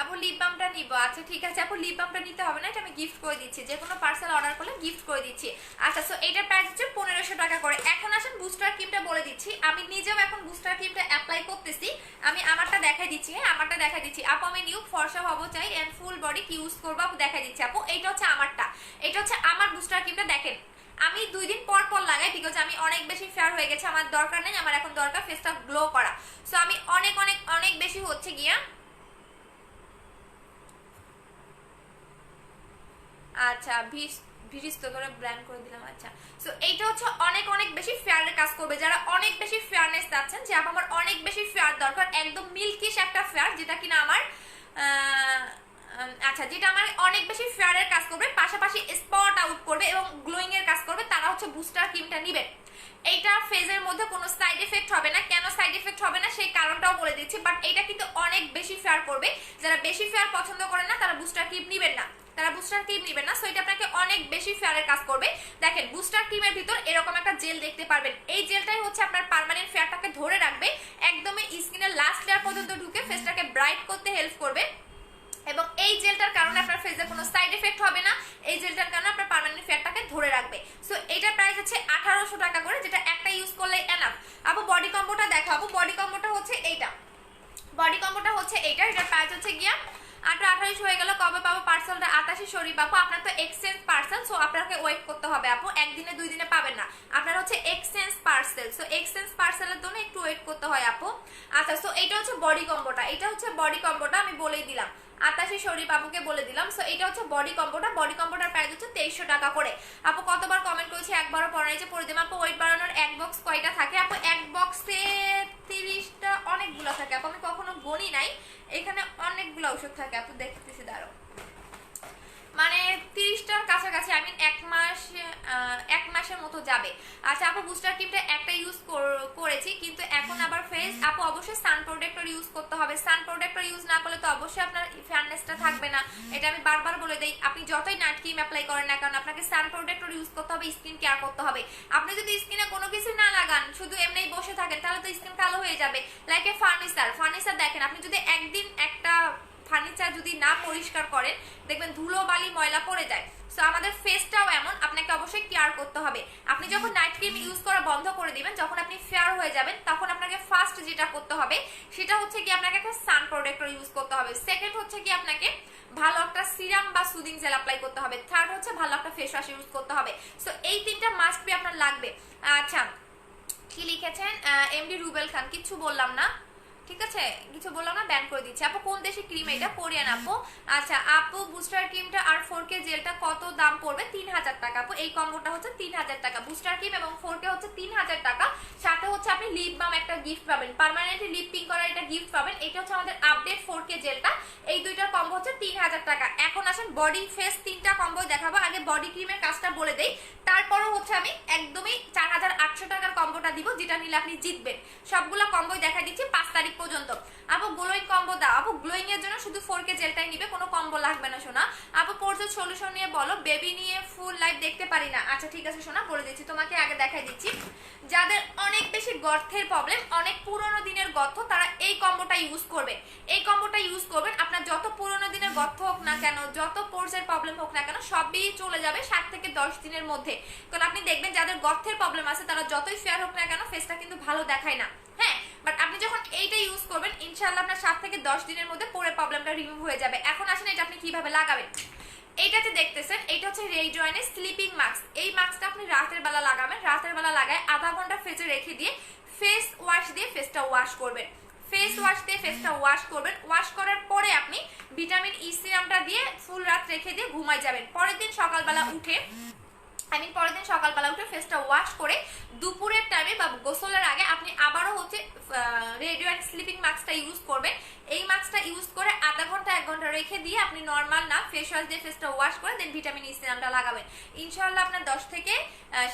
আপু। লিপ বামটা নিব, আচ্ছা ঠিক আছে আপু, লিপ বামটা নিতে হবে না, এটা আমি গিফট করে দিচ্ছি, যে কোনো পার্সেল অর্ডার করলে গিফট করে দিচ্ছি। আচ্ছা সো এটার প্রাইস হচ্ছে 1500 টাকা করে। এখন আসেন বুস্টার ক্রিমটা বলে দিচ্ছি, আমি নিজেও এখন বুস্টার ক্রিমটা অ্যাপ্লাই করতেছি, আমি আমারটা দেখাই দিচ্ছি। হ্যাঁ আমারটা দেখাই দিচ্ছি আপু, আমি নিউ ফর্সা হবো চাই এন্ড ফুল বডি কি ইউজ করবো আপু, দেখাই দিচ্ছি আপু। এইটা হচ্ছে আমারটা, এটা হচ্ছে আমার বুস্টার ক্রিমটা, দেখেন আমি 2 দিন পর পর লাগাই, বিকজ আমি অনেক বেশি ফেয়ার হয়ে গেছে, আমার দরকার নেই, আমার এখন দরকার ফেসটা গ্লো করা। সো আমি অনেক অনেক অনেক বেশি হচ্ছে গিয়া, আচ্ছা ভিরিস্তো ধরে ব্র্যান্ড করে দিলাম। আচ্ছা সো এইটা হচ্ছে অনেক অনেক বেশি ফেয়ারের কাজ করবে, যারা অনেক বেশি ফেয়ারনেস চাচ্ছেন, যে আমার অনেক বেশি ফেয়ার দরকার, একদম মিল্কিশ একটা ফেয়ার, যেটা কিনা আমার আচ্ছা যেটা আমার অনেক বেশি ফেয়ারের কাজ করবে, পাশাপাশি স্পট আউট করবে এবং গ্লোয়িং এর কাজ করবে, তারা হচ্ছে বুস্টার ক্রিমটা নেবেন। এইটা ফেজের মধ্যে কোনো সাইড এফেক্ট হবে না। কেন সাইড এফেক্ট হবে না সেই কারণটাও বলে দিচ্ছি, বাট এটা কিন্তু অনেক বেশি ফেয়ার করবে। যারা বেশি ফেয়ার পছন্দ করে না তারা বুস্টার ক্রিম নেবেন না, তারা বুস্টার ক্রিম নেবেন না। সো এটা আপনাকে অনেক বেশি ফেয়ারের কাজ করবে। দেখেন বুস্টার ক্রিমের ভিতর এরকম একটা জেল দেখতে পারবেন, এই জেলটাই হচ্ছে আপনার পার্মানেন্ট ফেয়ারটাকে ধরে রাখবে, একদমই স্কিনের লাস্ট লেয়ার পর্যন্ত ঢুকে ফেসটাকে ব্রাইট করতে হেল্প করবে, এবং এই জেলটার কারণে আপনার ফেসে কোনো সাইড এফেক্ট হবে না, এই জেলটার কারণে আপনার পার্মানেন্ট ফেয়ারটাকে ধরে রাখবে। সো এটার প্রাইস হচ্ছে 1800 টাকা করে, যেটা একটা ইউজ করলেই এনাফ। আপু বডি কম্বোটা দেখাবো, বডি কম্বোটা হচ্ছে এইটা, বডি কম্বোটা হচ্ছে এইটা, এটার প্রাইস হচ্ছে গিয়া 28 হয়ে গেল। কবে পাবো পার্সেলটা? 28 শরীর আপু, আপনার তো এক্সচেঞ্জ পার্সেল, সো আপনাকে ওয়েট করতে হবে আপু, একদিনে 2 দিনে পাবেন না, আপনার হচ্ছে এক্সচেঞ্জ পার্সেল, সো এক্সচেঞ্জ পার্সেলের জন্য একটু ওয়েট করতে হয় আপু। আচ্ছা সো এটা হচ্ছে বডি কম্বোটা, এটা হচ্ছে বডি কম্বোটা, আমি বলেই দিলাম 28 শরীর আপুকে বলে দিলাম। সো এটা হচ্ছে বডি কম্বোটা, বডি কম্বোটার প্রাইস হচ্ছে 2300 টাকা করে। আপু কতবার কমেন্ট করেছি, একবারও পরে যে পরে দিলাম। আপু ওয়েট বাড়ানোর এক বক্স কয়টা থাকে আপু? এক বক্সে 30টা, অনেকগুলো থাকে আপু, আমি কখনো গনি নাই, এখানে অনেকগুলো ঔষধ থাকে আপু, দেখতেছি দাঁড়ো, মানে 30টার কাছাকাছি, আমি এক মাসের মতো যাবে। আচ্ছা আপু বুস্টার ক্রিমটা একটা ইউজ করেছি, কিন্তু এখন আবার ফেস আপু অবশ্যই সান প্রোটেক্টর ইউজ করতে হবে, সান প্রোটেক্টর ইউজ না করলে তো অবশ্যই আপনার ফেয়ারনেসটা থাকবে না, এটা আমি বারবার বলে দেই। আপনি যতই নাইট ক্রিম অ্যাপ্লাই করেন না কারণ আপনাকে সান প্রোটেক্টর ইউজ করতে হবে, স্কিন কেয়ার করতে হবে। আপনি যদি স্কিনে কোনো কিছু না লাগান, শুধু এমনি বসে থাকেন, তাহলে তো স্কিন কালো হয়ে যাবে। লাইক এ ফার্নিচার দেখেন, আপনি যদি একদিন একটা ফার্নিচার যদি না পরিষ্কার করেন, দেখবেন ধুলো বালি ময়লা পড়ে যায়। সো আমাদের ফেসটাও এমন, আপনাকে অবশ্যই কেয়ার করতে হবে। আপনি যখন নাইট ক্রিম ইউজ করা বন্ধ করে দিবেন, যখন আপনি ফেয়ার হয়ে যাবেন, তখন আপনাকে ফার্স্ট যেটা করতে হবে সেটা হচ্ছে কি আপনাকে একটা সান প্রোটেক্টর ইউজ করতে হবে। সেকেন্ড হচ্ছে কি আপনাকে ভালো একটা সিরাম বা সুদিং জেল অ্যাপ্লাই করতে হবে। থার্ড হচ্ছে ভালো একটা ফেস ওয়াশ ইউজ করতে হবে। সো এই 3টা মাস্ট বি আপনার লাগবে। আচ্ছা কি লিখেছেন এমডি রুবেল খান? কিছু বললাম না, ঠিক আছে, কিছু বললাম না, ব্যান করে দিচ্ছি। আপু কোন দেশি ক্রিম এটা? কোরিয়ান আপু। আচ্ছা আপু বুস্টার ক্রিমটা আর 4K জেলটা কত দাম পড়বে? 3000 টাকা আপু। এই কম্বোটা হচ্ছে 3000 টাকা, বুস্টার ক্রিম এবং 4K হচ্ছে 3000 টাকা। সাথে হচ্ছে আপনি লিপ বাম একটা গিফট পাবেন, পার্মানেন্টলি লিপ পিং করার এটা গিফট পাবেন। এটা হচ্ছে আমাদের আপডেট 4K জেলটা। এই দুইটার কম্বো হচ্ছে 3000 টাকা। এখন আসেন বডি ফেস তিনটা কম্বো দেখাবো। আগে বডি ক্রিমের কাজটা বলে দেই, তারপরও হচ্ছে আমি একদমই 4800 টাকার কম্বোটা দিব, যেটা নিলে আপনি জিতবেন। সবগুলো কম্বোই দেখা দিচ্ছি 5 তারিখ পর্যন্ত। আপু গ্লোয়িং কম্বো দাও। আপু গ্লোয়িং এর জন্য শুধু 4K জেলটাই নিবে, কোনো কম্বো লাগবে না সোনা। আপু পোর্সের সলিউশন নিয়ে বলো, বেবি নিয়ে ফুল লাইভ দেখতে পারি না। আচ্ছা ঠিক আছে সোনা, বলে দিচ্ছি তোমাকে, আগে দেখাই দিচ্ছি। যাদের অনেক বেশি গর্তের প্রবলেম, অনেক পুরনো দিনের গর্ত, তারা এই কম্বোটা ইউজ করবে। এই কম্বোটা ইউজ করবেন, আপনার যত পুরনো দিনের গর্ত হোক না কেন, যত পোর্সের প্রবলেম হোক না কেন, সবই চলে যাবে 7 থেকে 10 দিনের মধ্যে। কারণ আপনি দেখবেন যাদের গর্তের প্রবলেম আছে, তারা যতই ফেয়ার হোক না কেন, ফেসটা কিন্তু ভালো দেখায় না। হ্যাঁ, বাট আপনি যখন এইটা ইউজ করবেন, ইনশাআল্লাহ আপনার 7 থেকে 10 দিনের মধ্যে পুরো প্রবলেমটা রিমুভ হয়ে যাবে। এখন আসেন এটা আপনি কিভাবে লাগাবেন। এইটাতে দেখতেছেন, এটা হচ্ছে রেইডওয়ানের স্লিপিং মাস্ক। এই মাস্কটা আপনি রাতের বেলা লাগাবেন। রাতের বেলা লাগায় আধা ঘন্টা ফেসে রেখে দিয়ে ফেস ওয়াশ দিয়ে ফেসটা ওয়াশ করবেন। ফেস ওয়াশ দিয়ে ফেসটা ওয়াশ করবেন। ওয়াশ করার পরে আপনি ভিটামিন ই সিরামটা দিয়ে ফুল রাত রেখে দিয়ে ঘুমাই যাবেন। পরের দিন সকালবেলা উঠে ফেসটা ওয়াশ করে দুপুরের টাইমে বা গোসলের আগে আপনি আবারও হচ্ছে রেডিয়েন্ট স্লিপিং মাস্কটা ইউজ করবেন। এই মাস্কটা ইউজ করে আধা ঘন্টা 1 ঘন্টা রেখে দিয়ে আপনি নর্মাল না ফেস ওয়াশ দিয়ে ফেসটা ওয়াশ করে দেন ভিটামিন ই সিরামটা লাগাবেন। ইনশাআল্লাহ আপনার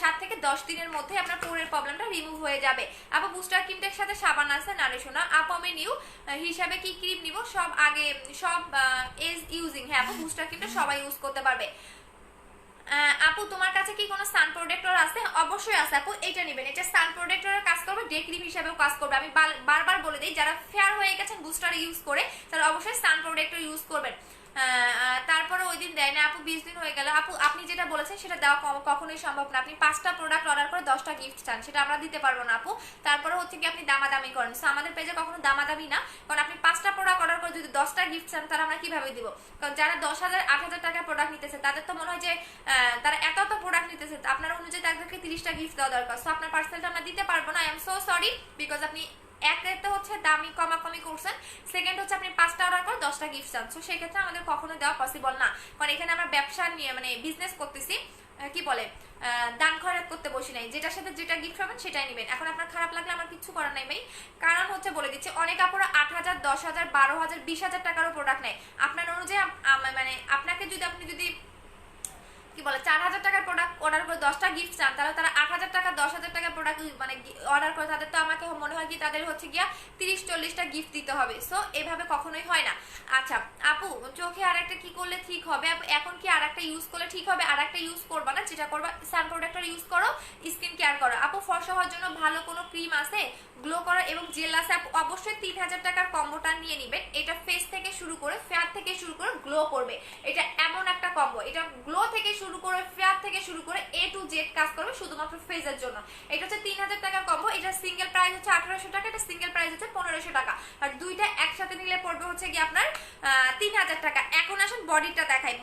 7 থেকে 10 দিনের মধ্যে আপনার পোরের প্রবলেমটা রিমুভ হয়ে যাবে। আপু বুস্টার ক্রিমটার সাথে সাবান আছে না রে সোনা? আপু আমি নিউ হিসাবে কি ক্রিম নিব? সব এজ ইউজিং। হ্যাঁ আপু বুস্টার ক্রিমটা সবাই ইউজ করতে পারবে। আপু তোমার কাছে কি কোনো সান প্রোটেক্টর আছে? অবশ্যই আছে আপু, এটা নেবেন। এটা সান প্রোটেক্টরের কাজ করবে, ডে ক্রিম হিসেবেও কাজ করবে। আমি বারবার বলে দিই, যারা ফেয়ার হয়ে গেছেন বুস্টার ইউজ করে, তারা অবশ্যই সান প্রোটেক্টর ইউজ করবেন। তারপরে ওই দিন দেয় না আপু, 20 দিন হয়ে গেল। আপু আপনি যেটা বলেছেন সেটা দেওয়া কখনোই সম্ভব না। আপনি 5টা প্রোডাক্ট অর্ডার করে 10টা গিফট চান, সেটা আমরা দিতে পারবো না আপু। তারপরে হচ্ছে কি আপনি দামাদামি করেন, সো আমাদের পেজে কখনো দামাদামি না। কারণ আপনি 5টা প্রোডাক্ট অর্ডার করে যদি 10টা গিফট চান, তারা আমরা কিভাবে দিব? কারণ যারা 10,000 8,000 টাকার প্রোডাক্ট নিতেছে, তাদের তো মনে হয় যে তারা এত প্রোডাক্ট নিতেছে, আপনার অনুযায়ী তাদেরকে 30টা গিফট দেওয়া দরকার। সো আপনার পার্সেলটা আমরা দিতে পারবো না। I am so sorry, because আপনি এক রেটে হচ্ছে দামি কমাকমি করছেন, সেকেন্ড হচ্ছে আপনি 5টা অর্ডার করে 10টা গিফট চান। সো সেক্ষেত্রে আমাদের কখনো দেওয়া পসিবল না। কারণ এখানে আমরা ব্যবসা নিয়ে মানে বিজনেস করতেছি, কি বলে দান খয়রাত করতে বসি নাই। যেটার সাথে যেটা গিফট পাবেন সেটাই নেবেন। এখন আপনার খারাপ লাগলে আমার কিছু করার নাই ভাই। কারণ হচ্ছে বলে দিচ্ছি, অনেক আপুরা 8,000 10,000 12,000 20,000 টাকারও প্রোডাক্ট নেয়। আপনার অনুযায়ী মানে আপনাকে যদি আপনি যদি কি বলে 4,000 টাকার প্রোডাক্ট অর্ডার করে 10টা গিফট চান, তাহলে তারা 8,000 টাকা 10,000 টাকার প্রোডাক্ট মানে অর্ডার করে, তাদের তো আমাকে মনে হয় কি তাদের হচ্ছে গিয়া 30-40টা গিফট দিতে হবে। সো এভাবে কখনোই হয় না। আচ্ছা আপু চোখে আর একটা কি করলে ঠিক হবে? আপু এখন কি আর একটা ইউজ করলে ঠিক হবে? আর একটা ইউজ করবা না, যেটা করবা সান প্রোটেক্টর ইউজ করো, স্কিন কেয়ার করো। আপু ফর্সা হওয়ার জন্য ভালো কোনো ক্রিম আছে, গ্লো করা এবং জেল আছে? আপু অবশ্যই 3,000 টাকার কম্বোটা নিয়ে নিবেন। এটা ফেস থেকে শুরু করে ফেয়ার থেকে শুরু করে গ্লো করবে। এটা এমন একটা কম্বো, এটা গ্লো থেকে শুরু করে ফেয়ার থেকে শুরু করে A to Z কাজ করবে শুধুমাত্র ফেসের জন্য। এটা হচ্ছে 3,000 টাকার কম্বো। এটা সিঙ্গেল প্রাইস হচ্ছে 1,800 টাকা, এটা সিঙ্গেল প্রাইস হচ্ছে 1,500 টাকা, আর দুইটা একসাথে নিলে পড়বে হচ্ছে কি আপনার 3,000 টাকা। এখন আসুন বডিটা দেখাই।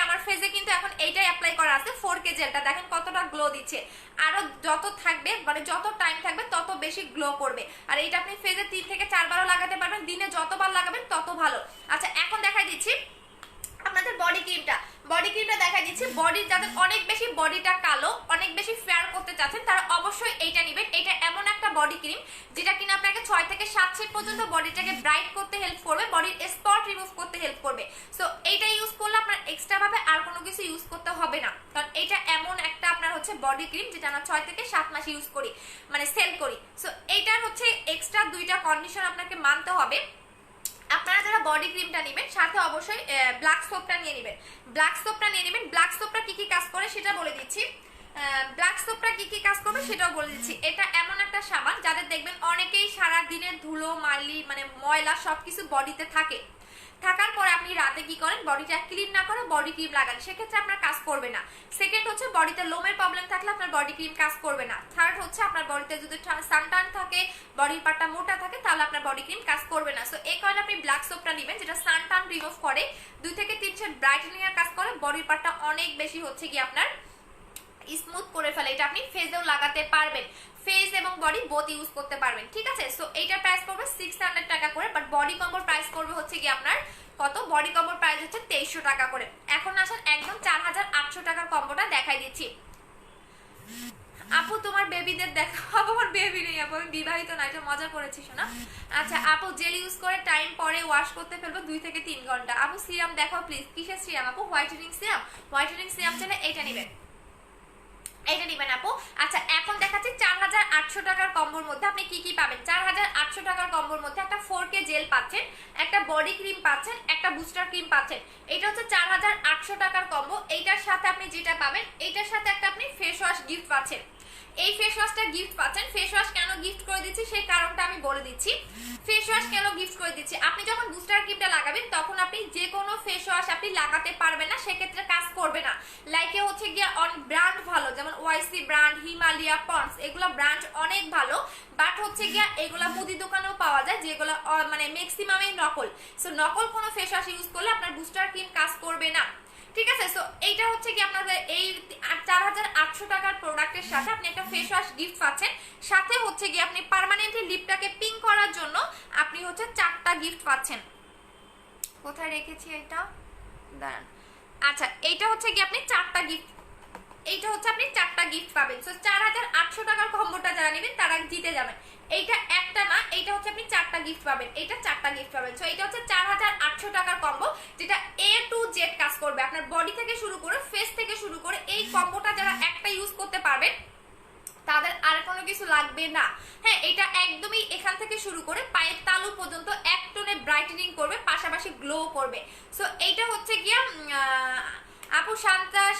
আমার ফেসে কিন্তু এখন এইটাই অ্যাপ্লাই করা আছে 4K জেলটা, দেখেন কতটা গ্লো দিচ্ছে। আরো যত থাকবে মানে যত টাইম থাকবে তত বেশি গ্লো করবে। আর এটা আপনি ফেসে 3 থেকে 4 বারও লাগাতে পারবেন, দিনে যতবার লাগাবেন তত ভালো। আচ্ছা এখন দেখাই দিচ্ছি আপনাদের বডি ক্রিমটা দেখা দিচ্ছি। বডি যাদের অনেক বেশি বডিটা কালো, অনেক বেশি ফেয়ার করতে চাচ্ছেন, তারা অবশ্যই এইটা নেবেন। এটা এমন একটা বডি ক্রিম যেটা কিনা আপনাকে 6 থেকে 7 সেট পর্যন্ত বডিটাকে ব্রাইট করতে হেল্প করবে, বডির স্পট রিমুভ করতে হেল্প করবে। সো এইটা ইউজ করলে আপনার এক্সট্রা ভাবে আর কোনো কিছু ইউজ করতে হবে না। কারণ এটা এমন একটা আপনার হচ্ছে বডি ক্রিম যেটা আমরা 6 থেকে 7 মাস ইউজ করি, মানে সেল করি। সো এইটার হচ্ছে এক্সট্রা 2টা কন্ডিশন আপনাকে মানতে হবে। আপনারা যারা বডি ক্রিমটা নেবেন, সাথে অবশ্যই ব্ল্যাক সোপটা নিয়ে নেবেন। ব্ল্যাক সোপটা কি কি কাজ করে সেটা বলে দিচ্ছি। সেটাও বলে দিচ্ছি। এটা এমন একটা সাবান যাদের দেখবেন অনেকেই সারা দিনের ধুলো মালি মানে ময়লা সবকিছু বডিতে থাকার পরে আপনি রাতে কি করেন, বডিটা ক্লিন না করে বডি ক্রিম লাগান, সেক্ষেত্রে আপনার কাজ করবে না। সেকেন্ড হচ্ছে বডিতে লোমের প্রবলেম থাকলে আপনার বডি ক্রিম কাজ করবে না। থার্ড হচ্ছে আপনার বডিতে যদি সানটান থাকে, বডির পার্টটা মোটা থাকে, তাহলে আপনার বডি ক্রিম কাজ করবে না। সো এই কারণে আপনি ব্ল্যাক সোপটা নেবেন, যেটা সানটান রিমুভ করে, 2 থেকে 3 সেট ব্রাইটেনিং এর কাজ করে, বডির পার্টটা অনেক বেশি হচ্ছে কি আপনার স্মুথ করে ফেলে। এটা আপনি ফেসেও লাগাতে পারবেন, ফেস এবং বডি বোথ ইউজ করতে পারবেন, ঠিক আছে। সো এইটার প্রাইস পড়বে 600 টাকা করে, বাট বডি কম্বোর প্রাইস পড়বে হচ্ছে কি আপনার কত, বডি কম্বোর প্রাইস হচ্ছে 2300 টাকা করে। এখন আসেন একদম 4800 টাকার কম্বোটা দেখাই দিচ্ছি। আপু তোমার বেবিদের দেখো। আপু আমার বেবি নেই আপু, আমি বিবাহিত না, এটা মজা করেছিস না। আচ্ছা আপু জেল ইউজ করে টাইম পরে ওয়াশ করতে ফেলবো 2 থেকে 3 ঘন্টা। আপু সিরাম দেখাও প্লিজ, কিসের সিরাম আপু? Whitening serum. হোয়াইটেনিং সিরাম চাইলে এটা নেবেন, এটা নিবেন আপু। আচ্ছা এখন দেখাচ্ছি 4800 টাকার কম্বোর মধ্যে আপনি কি কি পাবেন। 4800 টাকার কম্বোর মধ্যে একটা 4K জেল পাচ্ছেন, একটা বডি ক্রিম পাচ্ছেন, একটা বুস্টার ক্রিম পাচ্ছেন। এটা হচ্ছে 4800 টাকার কম্বো। এইটার সাথে আপনি যেটা পাবেন, এইটার সাথে একটা আপনি ফেস ওয়াশ গিফট পাচ্ছেন। এই ফেস ওয়াশটা গিফট পাচ্ছেন। ফেস ওয়াশ কেন গিফট করে দিচ্ছি সেই কারণটা আমি বলে দিচ্ছি। ফেস ওয়াশ কেন গিফট করে দিচ্ছি, আপনি যখন বুস্টার ক্রিমটা লাগাবেন তখন আপনি যে কোনো ফেস ওয়াশ আপনি লাগাতে পারবেন না, সেক্ষেত্রে কাজ করবে না। লাইকে হচ্ছে গিয়ে ব্র্যান্ড ভালো, যেমন ওয়াইসি ব্র্যান্ড, হিমালয়া, পন্ডস, এগুলো ব্র্যান্ড অনেক ভালো, বাট হচ্ছে গিয়া এগুলা মুদি দোকানেও পাওয়া যায়, যেগুলো মানে ম্যাক্সিমামই নকল। সো নকল কোনো ফেস ওয়াশ ইউজ করলে আপনার বুস্টার ক্রিম কাজ করবে না, ঠিক আছে। সো এইটা হচ্ছে কি আপনাদের এই 4800 টাকার প্রোডাক্টের সাথে আপনি একটা ফেস ওয়াশ গিফট পাচ্ছেন, সাথে হচ্ছে কি আপনি পার্মানেন্টলি লিপটাকে পিঙ্ক করার জন্য আপনি হচ্ছে 4টা গিফট পাচ্ছেন। কোথায় রেখেছি এটা, দাঁড়ান। আচ্ছা এইটা হচ্ছে কি আপনি 4টা গিফট, এইটা হচ্ছে আপনি 4টা গিফট পাবেন। সো 4800 টাকার কম্বোটা যারা নেবেন তারা জিতে যাবেন। এইটা একটা না, এইটা হচ্ছে আপনি 4টা গিফট পাবেন, এইটা 4টা গিফট পাবেন। সো এটা হচ্ছে 4800 টাকার কম্বো, যেটা A to Z কাজ করবে, আপনার বডি থেকে শুরু করে ফেস থেকে শুরু করে। এই কম্বোটা যারা একটা ইউজ করতে পারবেন তাদের আর কোনো কিছু লাগবে না। হ্যাঁ এটা একদমই এখান থেকে শুরু করে পায়ের তালু পর্যন্ত এক টোনে ব্রাইটেনিং করবে, পাশাপাশি গ্লো করবে। সো এইটা হচ্ছে গিয়া আপু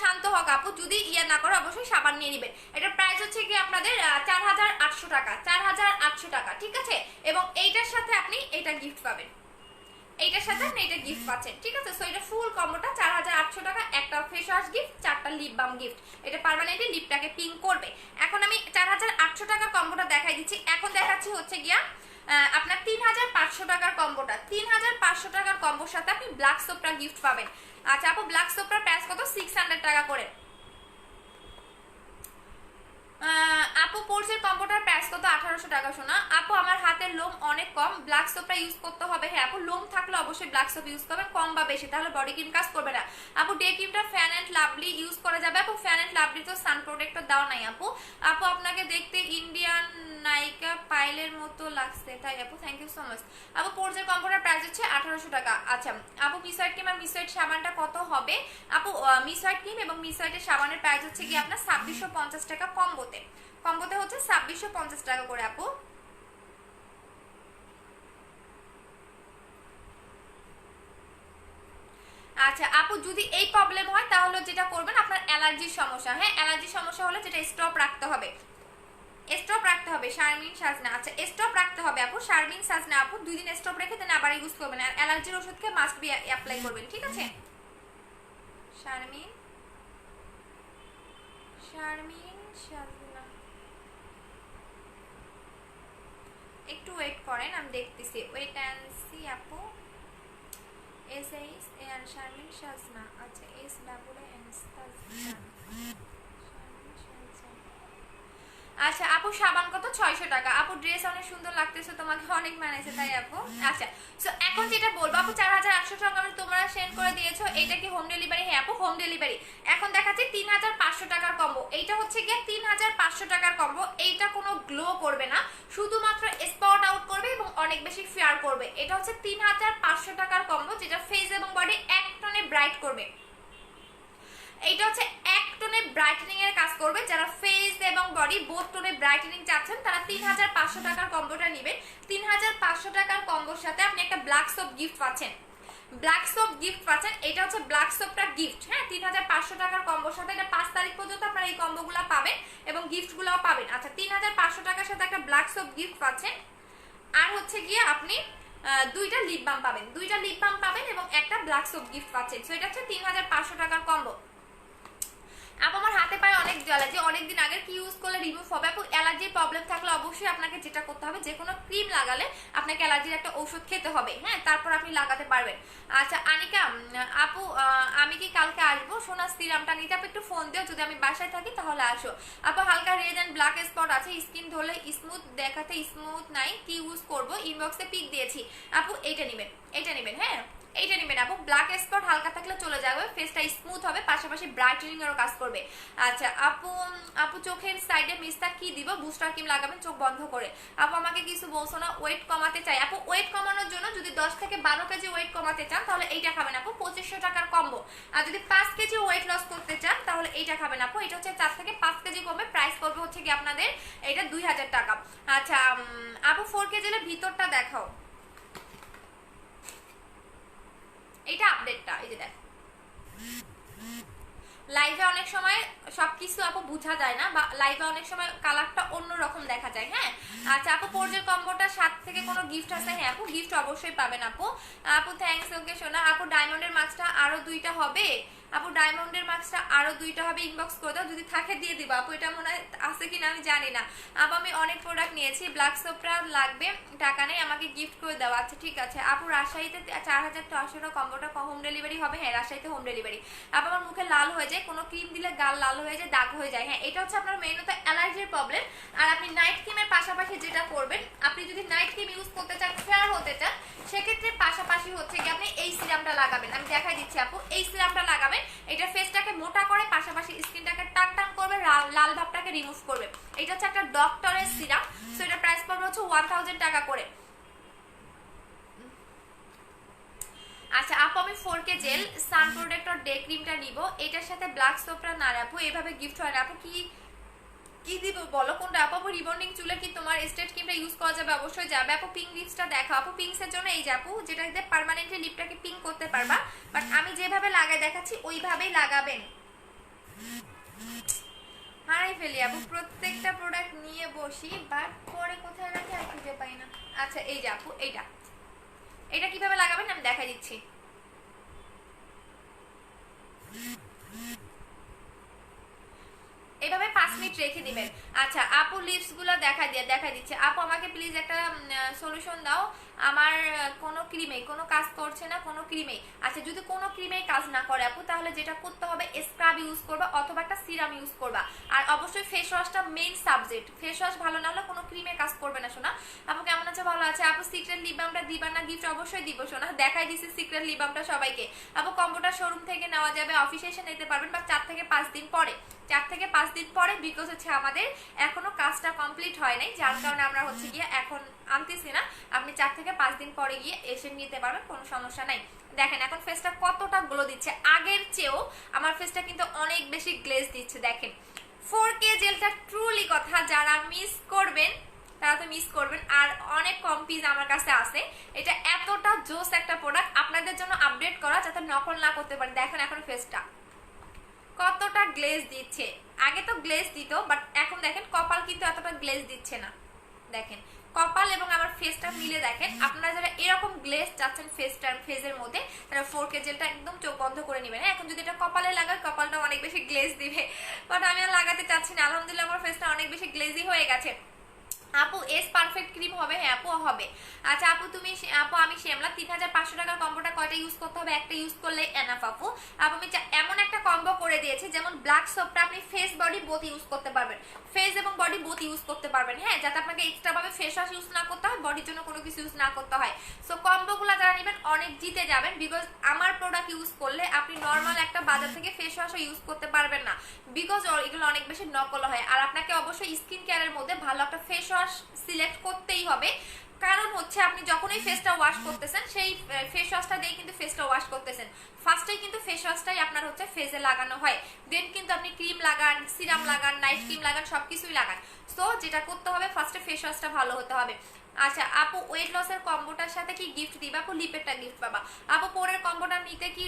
শান্ত হোক আপু, যদি ইয়া না করে অবশ্যই সাবান নিয়ে নেবেন। এটার প্রাইস হচ্ছে কি আপনাদের 4800 টাকা, 4800 টাকা, ঠিক আছে। এবং এইটার সাথে আপনি এটা গিফট পাবেন, এইটার সাথে আপনি এটা গিফট পাচ্ছেন, ঠিক আছে। সো এটা ফুল কম্বোটা 4800 টাকা, একটা ফেস ওয়াশ গিফট, 4টা লিপ বাম গিফট। এটা পার্মানেন্টলি লিপটাকে পিঙ্ক করবে। এখন আমি 4800 টাকার কম্বোটা দেখাই দিচ্ছি। এখন দেখাচ্ছি হচ্ছে গিয়া আপনার 3500 টাকার কম্বোটা। 3500 টাকার কম্বোর সাথে আপনি ব্ল্যাক সোপটা গিফট পাবেন। আচ্ছা আপু ব্ল্যাক সোপটার প্রাইস কত? 600 টাকা করে। আপু পোর্সের কম্বোটার প্রাইস কত? 1800 টাকা। শোনা আপু আমার হাতের লোম অনেক কম, ব্ল্যাক সোপটা ইউজ করতে হবে। হ্যাঁ আপু লোম থাকলে অবশ্যই ব্ল্যাক সোপ ইউজ করবেন, কম বা বেশি, তাহলে বডি ক্রিম কাজ করবে না। আপু ডে ক্রিমটা ফ্যান অ্যান্ড লাভলি ইউজ করা যাবে। আপু ফ্যান অ্যান্ড লাভলি তো সান প্রোটেক্টর দেওয়া নাই আপু। আপু আপনাকে দেখতে ইন্ডিয়ান নায়িকা পাইলের মতো লাগছে, তাই আপু থ্যাংক ইউ সো মাচ। আপু পোর্সের কম্বোটার প্রাইস হচ্ছে 1800 টাকা। আচ্ছা আপু মিসওয়াইট ক্রিম আর মিসওয়াইট সাবানটা কত হবে? আপু মিসওয়াইট ক্রিম এবং মিসওয়াইটের সাবানের প্রাইস হচ্ছে কি আপনার 2650 টাকা কম্বোতে। কম্বোতে হচ্ছে 2650 টাকা করে আপু। আচ্ছা আপু যদি এই প্রবলেম হয় তাহলে যেটা করবেন, আপনার অ্যালার্জির সমস্যা, হ্যাঁ অ্যালার্জির সমস্যা হলে যেটা স্টপ রাখতে হবে, স্টপ রাখতে হবে। শারমিন সাজনা, আচ্ছা স্টপ রাখতে হবে আপু। শারমিন সাজনা আপু 2 দিন স্টপ রেখে দেন আবার ইউজ করবেন, আর অ্যালার্জির ওষুধকে মাস্ট বি অ্যাপ্লাই করবেন, ঠিক আছে। শারমিন সাজনা একটু ওয়েট করেন, আমি দেখতেছি, ওয়েট অ্যান্ড সি আপু। এস এইচ এন শারমিন সাজনা, আচ্ছা এস ডাবল এন সাজনা। আচ্ছা আপু সাবান কত? 600 টাকা। আপু ড্রেস অনেক সুন্দর লাগতেছে, তোমাকে অনেক মানাইছে, তাই আপু। আচ্ছা সো এখন যেটা বলবো আপু 4800 টাকা তোমরা সেন্ড করে দিয়েছো, এটা কি হোম ডেলিভারি? হ্যাঁ আপু হোম ডেলিভারি। এখন দেখাচ্ছি 3500 টাকার কম্বো। এইটা হচ্ছে গিয়ে 3500 টাকার কম্বো। এইটা কোনো গ্লো করবে না, শুধুমাত্র স্পট আউট করবে এবং অনেক বেশি ফেয়ার করবে। এটা হচ্ছে 3500 টাকার কম্বো, যেটা ফেস এবং বডি এক টনে ব্রাইট করবে। এইটা হচ্ছে এক টোনে ব্রাইটেনিং এর কাজ করবে। যারা ফেস এবং বডি বোথ টোনে ব্রাইটেনিং চাচ্ছেন তারা 3500 টাকার কম্বোটা নেবেন। 3500 টাকার কম্বোর সাথে আপনি একটা ব্ল্যাক সোপ গিফট পাচ্ছেন, ব্ল্যাক সোপ গিফট পাচ্ছেন। এটা হচ্ছে ব্ল্যাক সোপটা গিফট, হ্যাঁ 3500 টাকার কম্বোর সাথে। এটা 5 তারিখ পর্যন্ত আপনারা এই কম্বোগুলো পাবেন এবং গিফটগুলোও পাবেন। আচ্ছা 3500 টাকার সাথে একটা ব্ল্যাক সোপ গিফট পাচ্ছেন, আর হচ্ছে গিয়ে আপনি 2টা লিপ বাম পাবেন, 2টা লিপ বাম পাবেন এবং একটা ব্ল্যাক সোপ গিফট পাচ্ছেন। সো এটা হচ্ছে 3500 টাকার কম্বো। আপু আমার হাতে পায়ে অনেক অ্যালার্জি, অনেকদিন আগের, কি ইউজ করলে রিমুভ হবে? আপু অ্যালার্জির প্রবলেম থাকলে অবশ্যই আপনাকে যেটা করতে হবে, যে কোনো ক্রিম লাগালে আপনাকে অ্যালার্জির একটা ওষুধ খেতে হবে, হ্যাঁ, তারপর আপনি লাগাতে পারবেন। আচ্ছা আনিকা আপু, আমি কি কালকে আসবো সোনার সিরামটা নিতে? আপু একটু ফোন দিও, যদি আমি বাসায় থাকি তাহলে আসো। আপু হালকা রেড অ্যান্ড ব্ল্যাক স্পট আছে, স্কিন ধরলে স্মুথ দেখাতে স্মুথ নাই, কি ইউজ করবো? ইনবক্সে পিক দিয়েছি। আপু এইটা নেবেন, এইটা নেবেন, হ্যাঁ এইটা নেবেন আপু। ব্ল্যাক স্পট হালকা থাকলে চলে যাবে, ফেসটা স্মুথ হবে, পাশাপাশি ব্রাইটেনিং এরও কাজ করবে। আচ্ছা আপু, আপু চোখের সাইডে মিস্তা কি দিব? বুস্টার ক্রিম লাগাবেন চোখ বন্ধ করে। আপু আমাকে কিছু বলছো না, ওয়েট কমাতে চাই। আপু ওয়েট কমানোর জন্য যদি 10 থেকে 12 কেজি ওয়েট কমাতে চান তাহলে এইটা খাবেন আপু, 2500 টাকার কম্বো। আর যদি 5 কেজি ওয়েট লস করতে চান তাহলে এইটা খাবেন আপু, এটা হচ্ছে 4 থেকে 5 কেজি কমবে, প্রাইস করবে হচ্ছে কি আপনাদের এটা 2000 টাকা। আচ্ছা আপু 4 কেজি এর ভিতরটা দেখাও, এইটা আপডেটটা, এই যে দেখো। লাইভে অনেক সময় সবকিছু আপু বোঝা যায় না, বা লাইভে অনেক সময় কালারটা অন্যরকম দেখা যায়, হ্যাঁ। আচ্ছা আপু পোর্জের কম্বোটা 7 থেকে কোনো গিফট আছে? হ্যাঁ আপু গিফট অবশ্যই পাবেন আপু। আপু থ্যাঙ্কস, ওকে সোনা। আপু ডায়মন্ডের মাস্কটা আরো 2টা হবে? আপু ডায়মন্ডের মাস্কটা আরো 2টা হবে, ইনবক্স করে দাও, যদি থাকে দিয়ে দিবা আপু, এটা মনে হয় আছে কিনা আমি জানি না। আপু আমি অনেক প্রোডাক্ট নিয়েছি, ব্ল্যাক সোপটা লাগবে, টাকা নেই, আমাকে গিফট করে দাও। আচ্ছা ঠিক আছে আপু। রাজশাহীতে 4800 কম্বোটা হোম ডেলিভারি হবে? হ্যাঁ রাজশাহীতে হোম ডেলিভারি। আপু আমার মুখে লাল হয়ে যায়, কোনো ক্রিম দিলে গাল লাল হয়ে যায়, দাগ হয়ে যায়, হ্যাঁ এটা হচ্ছে আপনার মেইনত অ্যালার্জির প্রবলেম। আর আপনি নাইট ক্রিমের পাশাপাশি যেটা করবেন, আপনি যদি নাইট ক্রিম ইউজ করতে চান, ফেয়ার হতে চান, সেক্ষেত্রে পাশাপাশি হচ্ছে কি আপনি এই সিরামটা লাগাবেন। আমি দেখাই দিচ্ছি আপু, এই সিরামটা লাগাবেন, এটা ফেসটাকে মোটা করে, পাশাপাশি স্কিনটাকে টান টান করবে, লাল ভাবটাকে রিমুভ করবে। এটা হচ্ছে একটা ডক্টরের সিরাম, সো এটা প্রাইস পড়বে হচ্ছে 1000 টাকা করে। আচ্ছা আপু আমি 4K জেল সান প্রোটেক্টর ডে ক্রিমটা নিব, এটার সাথে ব্ল্যাক সোপটা না আপু, এভাবে গিফট হয় না আপু, কি কি দিব বলো কোনটা? আপু রিবন্ডিং চুলে কি তোমার স্টেট ক্রিমটা ইউজ করা যাবে? অবশ্যই যাবে আপু। পিঙ্ক লিপসটা দেখো আপু, পিঙ্কসের জন্য এই যে আপু, যেটাতে পার্মানেন্টলি লিপটাকে পিঙ্ক করতে পারবা, বাট আমি যেভাবে লাগাই দেখাচ্ছি ওইভাবেই লাগাবেন। হারাই ফেলি আপু, প্রত্যেকটা প্রোডাক্ট নিয়ে বসি, বাট পরে কোথায় রাখি আর খুঁজে পাই না। আচ্ছা এই যে আপু, এইটা এটা কিভাবে লাগাবেন আমি দেখাই দিচ্ছি। এভাবে 5 মিনিট রেখে দিবেন। আচ্ছা আপু লিপস গুলো দেখা দিচ্ছে। আপু আমাকে প্লিজ একটা সলিউশন দাও, আমার কোনো ক্রিমে কোনো কাজ করছে না, কোনো ক্রিমে। আচ্ছা যদি কোনো ক্রিমে কাজ না করে আপু, তাহলে যেটা করতে হবে স্ক্রাব ইউজ করবা অথবা একটা সিরাম ইউজ করবা। আর অবশ্যই ফেস ওয়াশটা মেইন সাবজেক্ট, ফেস ওয়াশ ভালো না হলে কোনো ক্রিমে কাজ করবে না শোনা। আপু কেমন আছে? ভালো আছে আপু। সিক্রেট লিপ বামটা দিবা না? গিফট অবশ্যই দিব শোনা, দেখাই দিছি সিক্রেট লিপ বামটা সবাইকে। আপু কম্বোটা শোরুম থেকে নেওয়া যাবে, অফিসে এসে নিতে পারবেন, বা 4 থেকে 5 দিন পরে, 4 থেকে 5 দিন পরে, বিকজ হচ্ছে আমাদের এখনো কাজটা কমপ্লিট হয় নাই, যার কারণে আমরা হচ্ছে গিয়ে এখন আনতেছি না। আপনি 4 থেকে 5 দিন পরে গিয়ে এসে নিতে পারবেন, কোনো সমস্যা নাই। দেখেন এখন ফেসটা কতটা গ্লো দিচ্ছে, আগের চেয়েও আমার ফেসটা কিন্তু অনেক বেশি গ্লেজ দিচ্ছে। দেখেন 4K জেলটা ট্রুলি কথা, যারা মিস করবেন তারা তো মিস করবেন, আর অনেক কম পিস আমার কাছে আছে। এটা এতটা জোস একটা প্রোডাক্ট আপনাদের জন্য আপডেট করা, যাতে নকল না করতে পারে। দেখেন এখন ফেসটা কতটা গ্লেজ দিচ্ছে, আগে তো গ্লেজ দিত, বাট এখন দেখেন কপাল কিন্তু এতটা গ্লেজ দিচ্ছে না। দেখেন কপাল এবং আমার ফেসটা মিলে দেখেন, আপনারা যারা এরকম গ্লেজ চাচ্ছেন ফেসের মধ্যে, তারা 4K জেলটা একদম চোখ বন্ধ করে নেবেন। এখন যদি এটা কপালে লাগায়, কপালটা অনেক বেশি গ্লেজ দিবে, বাট আমি আর লাগাতে চাচ্ছি না। আলহামদুলিল্লাহ আমার ফেসটা অনেক বেশি গ্লেজি হয়ে গেছে। আপু এস পারফেক্ট ক্রিম হবে? হ্যাঁ আপু হবে। আচ্ছা আপু তুমি, আপু আমি শ্যামলা 3500 টাকার কম্বোটা কয়টা ইউজ করতে হবে? একটা ইউজ করলে এনাফ আপু। আপু আমি এমন একটা কম্বো করে দিয়েছি, যেমন ব্ল্যাক সোপটা আপনি ফেস বডি বোথ ইউজ করতে পারবেন, ফেস এবং বডি বোথ ইউজ করতে পারবেন, হ্যাঁ, যাতে আপনাকে এক্সট্রা ভাবে ফেস ওয়াশ ইউজ না করতে হয়, বডির জন্য কোনো কিছু ইউজ না করতে হয়। সো কম্বোগুলো যারা নেবেন অনেক জিতে যাবেন, বিকজ আমার প্রোডাক্ট ইউজ করলে আপনি নর্মাল একটা বাজার থেকে ফেস ওয়াশও ইউজ করতে পারবেন না, বিকজ এগুলো অনেক বেশি নকল হয়। আর আপনাকে অবশ্যই স্কিন কেয়ারের মধ্যে ভালো একটা ফেস ওয়াশ সিলেক্ট করতেই হবে, কারণ হচ্ছে আপনি যখনই ফেসটা ওয়াশ করতেছেন, সেই ফেস ওয়াশটা দিয়ে কিন্তু ফেসটা ওয়াশ করতেছেন, ফার্স্টেই কিন্তু ফেস ওয়াশটাই আপনার হচ্ছে ফেসে লাগানো হয়, দেন কিন্তু আপনি ক্রিম লাগান, সিরাম লাগান, নাইট ক্রিম লাগান, সবকিছুই লাগান। সো যেটা করতে হবে ফার্স্টে ফেস ওয়াশটা ভালো হতে হবে। আচ্ছা আপু ওয়েট লসের কম্বোটার সাথে কি গিফট দিবা? আপু লিপেরটা গিফট পাবা। আপু পরের কম্বোটা নিতে কি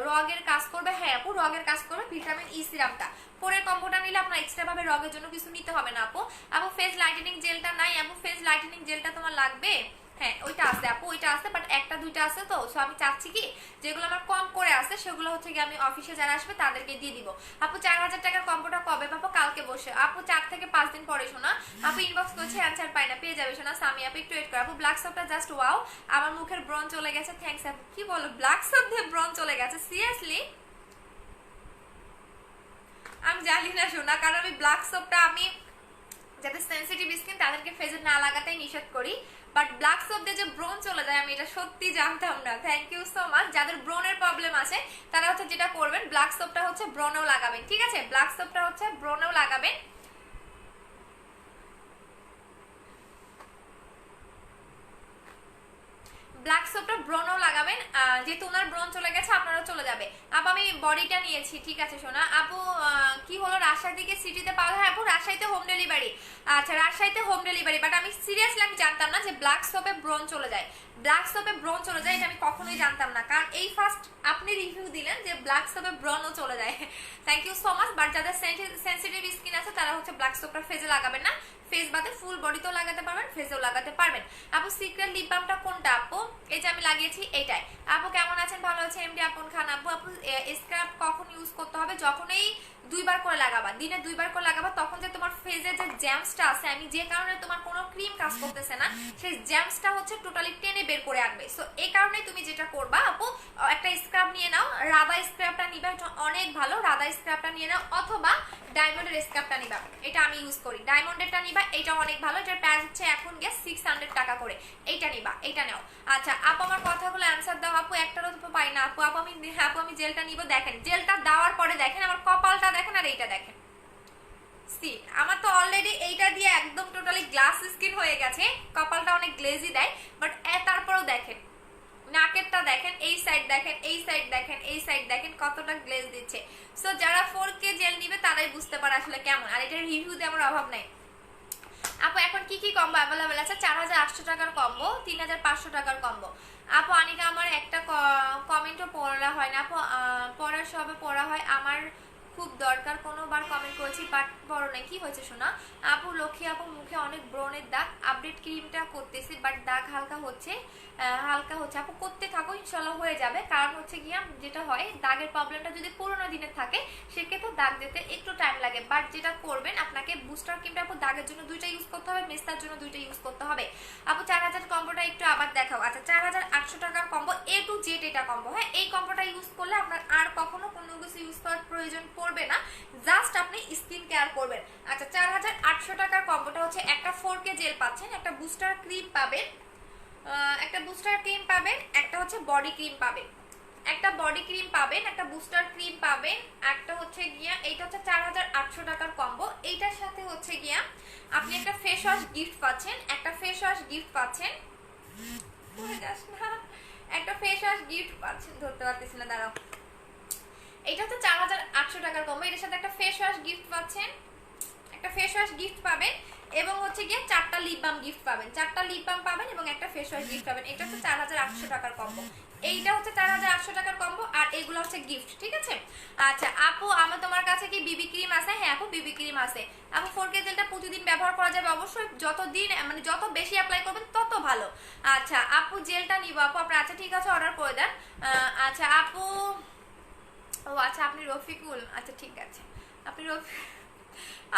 রগের কাজ করবে? হ্যাঁ আপু রগের কাজ করবে, ভিটামিন ই সিরামটা। পরের কম্বোটা নিলে আপনার এক্সট্রা ভাবে রগের জন্য কিছু নিতে হবে না আপু। আপু ফেস লাইটেনিং জেলটা নাই? আপু ফেস লাইটেনিং জেলটা তোমার লাগবে? হ্যাঁ ওইটা আছে আপু, ওইটা আছে, বাট 1টা 2টা আছে তো, সো আমি চাচ্ছি কি যেগুলো আমার কম করে আছে সেগুলো হচ্ছে কি আমি অফিসে যারা আসবে তাদেরকে দিয়ে দিব। আপু 4000 টাকার কম্বোটা কবে পাবো? কালকে বসে আপু 4 থেকে 5 দিন পরে শোনা। আপু ইনবক্স করছে অ্যানসার পাই না, পেয়ে যাবে শোনা। সামি আপু একটু ওয়েট করো। আপু ব্ল্যাক সপটা জাস্ট ওয়াও, আমার মুখের ব্রন চলে গেছে, থ্যাঙ্কস আপু। কি বলো ব্ল্যাক সপ দিয়ে ব্রন চলে গেছে? সিরিয়াসলি আমি জানি না শোনা, কারণ আমি ব্ল্যাক সোপটা আমি যাদের সেনসিটিভ স্কিন তাদেরকে ফেজে না লাগাতেই নিষেধ করি, বাট ব্ল্যাক সোপ দিয়ে যে ব্রন চলে যায় আমি এটা সত্যি জানতাম না। Thank you so much. যাদের ব্রনের প্রবলেম আছে তারা হচ্ছে যেটা করবেন, ব্ল্যাক সোপটা হচ্ছে ব্রনেও লাগাবেন, ঠিক আছে? ব্ল্যাক সোপটা হচ্ছে ব্রনেও লাগাবেন। ব্ল্যাক সোপটা ব্রনও লাগাবেন, যেহেতু ওনার ব্রন চলে গেছে আপনারও চলে যাবে। আপু আমি বডিটা নিয়েছি, ঠিক আছে সোনা। আপু কি হলো রাজশাহী থেকে সিটিতে পাওয়া যায়? আপু রাজশাহীতে হোম ডেলিভারি। আচ্ছা রাজশাহীতে হোম ডেলিভারি, বাট আমি সিরিয়াসলি আমি জানতাম না যে ব্ল্যাক সোপে ব্রন চলে যায়। ব্ল্যাক সোপে ব্রন চলে যায় এটা আমি কখনোই জানতাম না, কারণ এই ফার্স্ট আপনি রিভিউ দিলেন যে ব্ল্যাক সোপে ব্রনও চলে যায়। Thank you so much. But যাদের সেনসিটিভ স্কিন আছে তারা হচ্ছে ব্ল্যাক সোপটা ফেজে লাগাবেন না, ফেস বাদে ফুল বডিতেও লাগাতে পারবেন, ফেসেও লাগাতে পারবেন। আপু সিক্রেট লিপ বামটা কোনটা আপু? এই যে আমি লাগিয়েছি এইটাই। আপু কেমন আছেন? ভালো আছেন এমডি আপন খান। আপু আপু স্ক্রাব কখন ইউজ করতে হবে? যখনই 2 বার করে লাগাবা, দিনে 2 বার করে লাগাবা, তখন যে তোমার ফেজে যে জ্যামসটা আছে, আমি যে কারণে তোমার কোনো ক্রিম কাজ করতেছে না সেই জ্যামসটা হচ্ছে টোটালি টেনে বের করে আনবে। সো এই কারণে তুমি যেটা করবা আপু, একটা স্ক্রাব নিয়ে নাও, রাধা স্ক্রাবটা নিবা, এটা অনেক ভালো। রাধা স্ক্রাবটা নিয়ে নাও, অথবা ডায়মন্ডের স্ক্রাবটা নিবা, এটা আমি ইউজ করি। ডায়মন্ডেরটা নিবা, এটা অনেক ভালো, এটার প্রাইস হচ্ছে এখন গিয়ে 600 টাকা করে। এইটা নিবা, এইটা নাও। আচ্ছা আপু আমার কথাগুলো অ্যানসার দাও আপু, একটারও তো পাই না আপু। আপু আমি জেলটা নিব, দেখেন জেলটা দেওয়ার পরে দেখেন আমার কপালটা দেখেন আর এইটা দেখেন। সি আমার তো অলরেডি এইটা দিয়ে একদম টোটালি গ্লাস স্কিন হয়ে গেছে, কপালটা অনেক গ্লেজি দেয়, বাট তারপরেও দেখেন নাকেরটা দেখেন, এই সাইড দেখেন, এই সাইড দেখেন, এই সাইড দেখেন কতটা গ্লেজ দিচ্ছে। সো যারা 4K জেল নিবে তারাই বুঝতে পারে আসলে কেমন, আর এটার রিভিউ দেওয়ার অভাব নাই। আপু এখন কি কি কম্বো অ্যাভেলেবেল আছে? 4800 টাকার কম্বো, 3500 টাকার কম্বো। আপু অনিকা আমার একটা কমেন্টও পড়া হয় না আপু, পড়ার সবে পড়া হয়, আমার খুব দরকার, কোনোবার কমেন্ট করেছি বাট পড়ো না, কি হয়েছে শোনা? আপু লক্ষ্মী আপু মুখে অনেক ব্রণের দাগ, আপডেট ক্রিমটা করতেছি বাট দাগ হালকা হচ্ছে, হালকা হচ্ছে। আপু করতে থাকো, ইনশাল্লাহ হয়ে যাবে। কারণ হচ্ছে গিয়া যেটা হয়, দাগের প্রবলেমটা যদি পুরোনো দিনের থাকে সেক্ষেত্রে দাগ যেতে একটু টাইম লাগে, বাট যেটা করবেন আপনাকে বুস্টার ক্রিমটা আপু দাগের জন্য 2টা ইউজ করতে হবে, মেস্তার জন্য 2টা ইউজ করতে হবে। আপু 4000 কম্বোটা একটু আবার দেখাও। আচ্ছা 4800 টাকার কম্বো A to Z এটা কম্বো, হ্যাঁ এই কম্বোটা ইউজ করলে আপনার আর কখনো কোনো কিছু ইউজ করার প্রয়োজন পড়বে না, জাস্ট আপনি স্কিন কেয়ার করবেন। আচ্ছা 4800 টাকার কম্বোটা হচ্ছে একটা 4K জেল পাচ্ছেন, একটা বুস্টার ক্রিম পাবেন, একটা বুস্টার ক্রিম পাবেন, একটা হচ্ছে বডি ক্রিম পাবেন, একটা বডি ক্রিম পাবেন, একটা বুস্টার ক্রিম পাবেন, একটা হচ্ছে গিয়া এইটা হচ্ছে 4800 টাকার কম্বো। এইটার সাথে হচ্ছে গিয়া আপনি একটা ফেস ওয়াশ গিফট পাচ্ছেন, একটা ফেস ওয়াশ গিফট পাচ্ছেন, একটা ফেস ওয়াশ গিফট পাচ্ছেন, ধরতে পারতেছি না দাঁড়াও। এটা হচ্ছে 4800 টাকার কম্বো, এটার সাথে একটা ফেস ওয়াশ গিফট পাচ্ছেন, একটা ফেস ওয়াশ গিফট পাবেন, এবং হচ্ছে গিয়ে 4টা লিপ বাম গিফট পাবেন, 4টা লিপ বাম পাবেন এবং একটা ফেস ওয়াশ গিফট পাবেন। এটা হচ্ছে 4800 টাকার কম্বো, এইটা হচ্ছে 4800 টাকার কম্বো, আর এগুলো হচ্ছে গিফট, ঠিক আছে? আচ্ছা আপু আমার তোমার কাছে কি বিবি ক্রিম আছে? হ্যাঁ আপু বিবি ক্রিম আছে। আপু 4K জেলটা প্রতিদিন ব্যবহার করা যাবে? অবশ্যই, যতদিন মানে যত বেশি অ্যাপ্লাই করবেন তত ভালো। আচ্ছা আপু জেলটা নিব আপু আপনার, আচ্ছা ঠিক আছে অর্ডার করে দেন। আচ্ছা আপু, ও আচ্ছা আপনি রফিকুল, আচ্ছা ঠিক আছে আপনি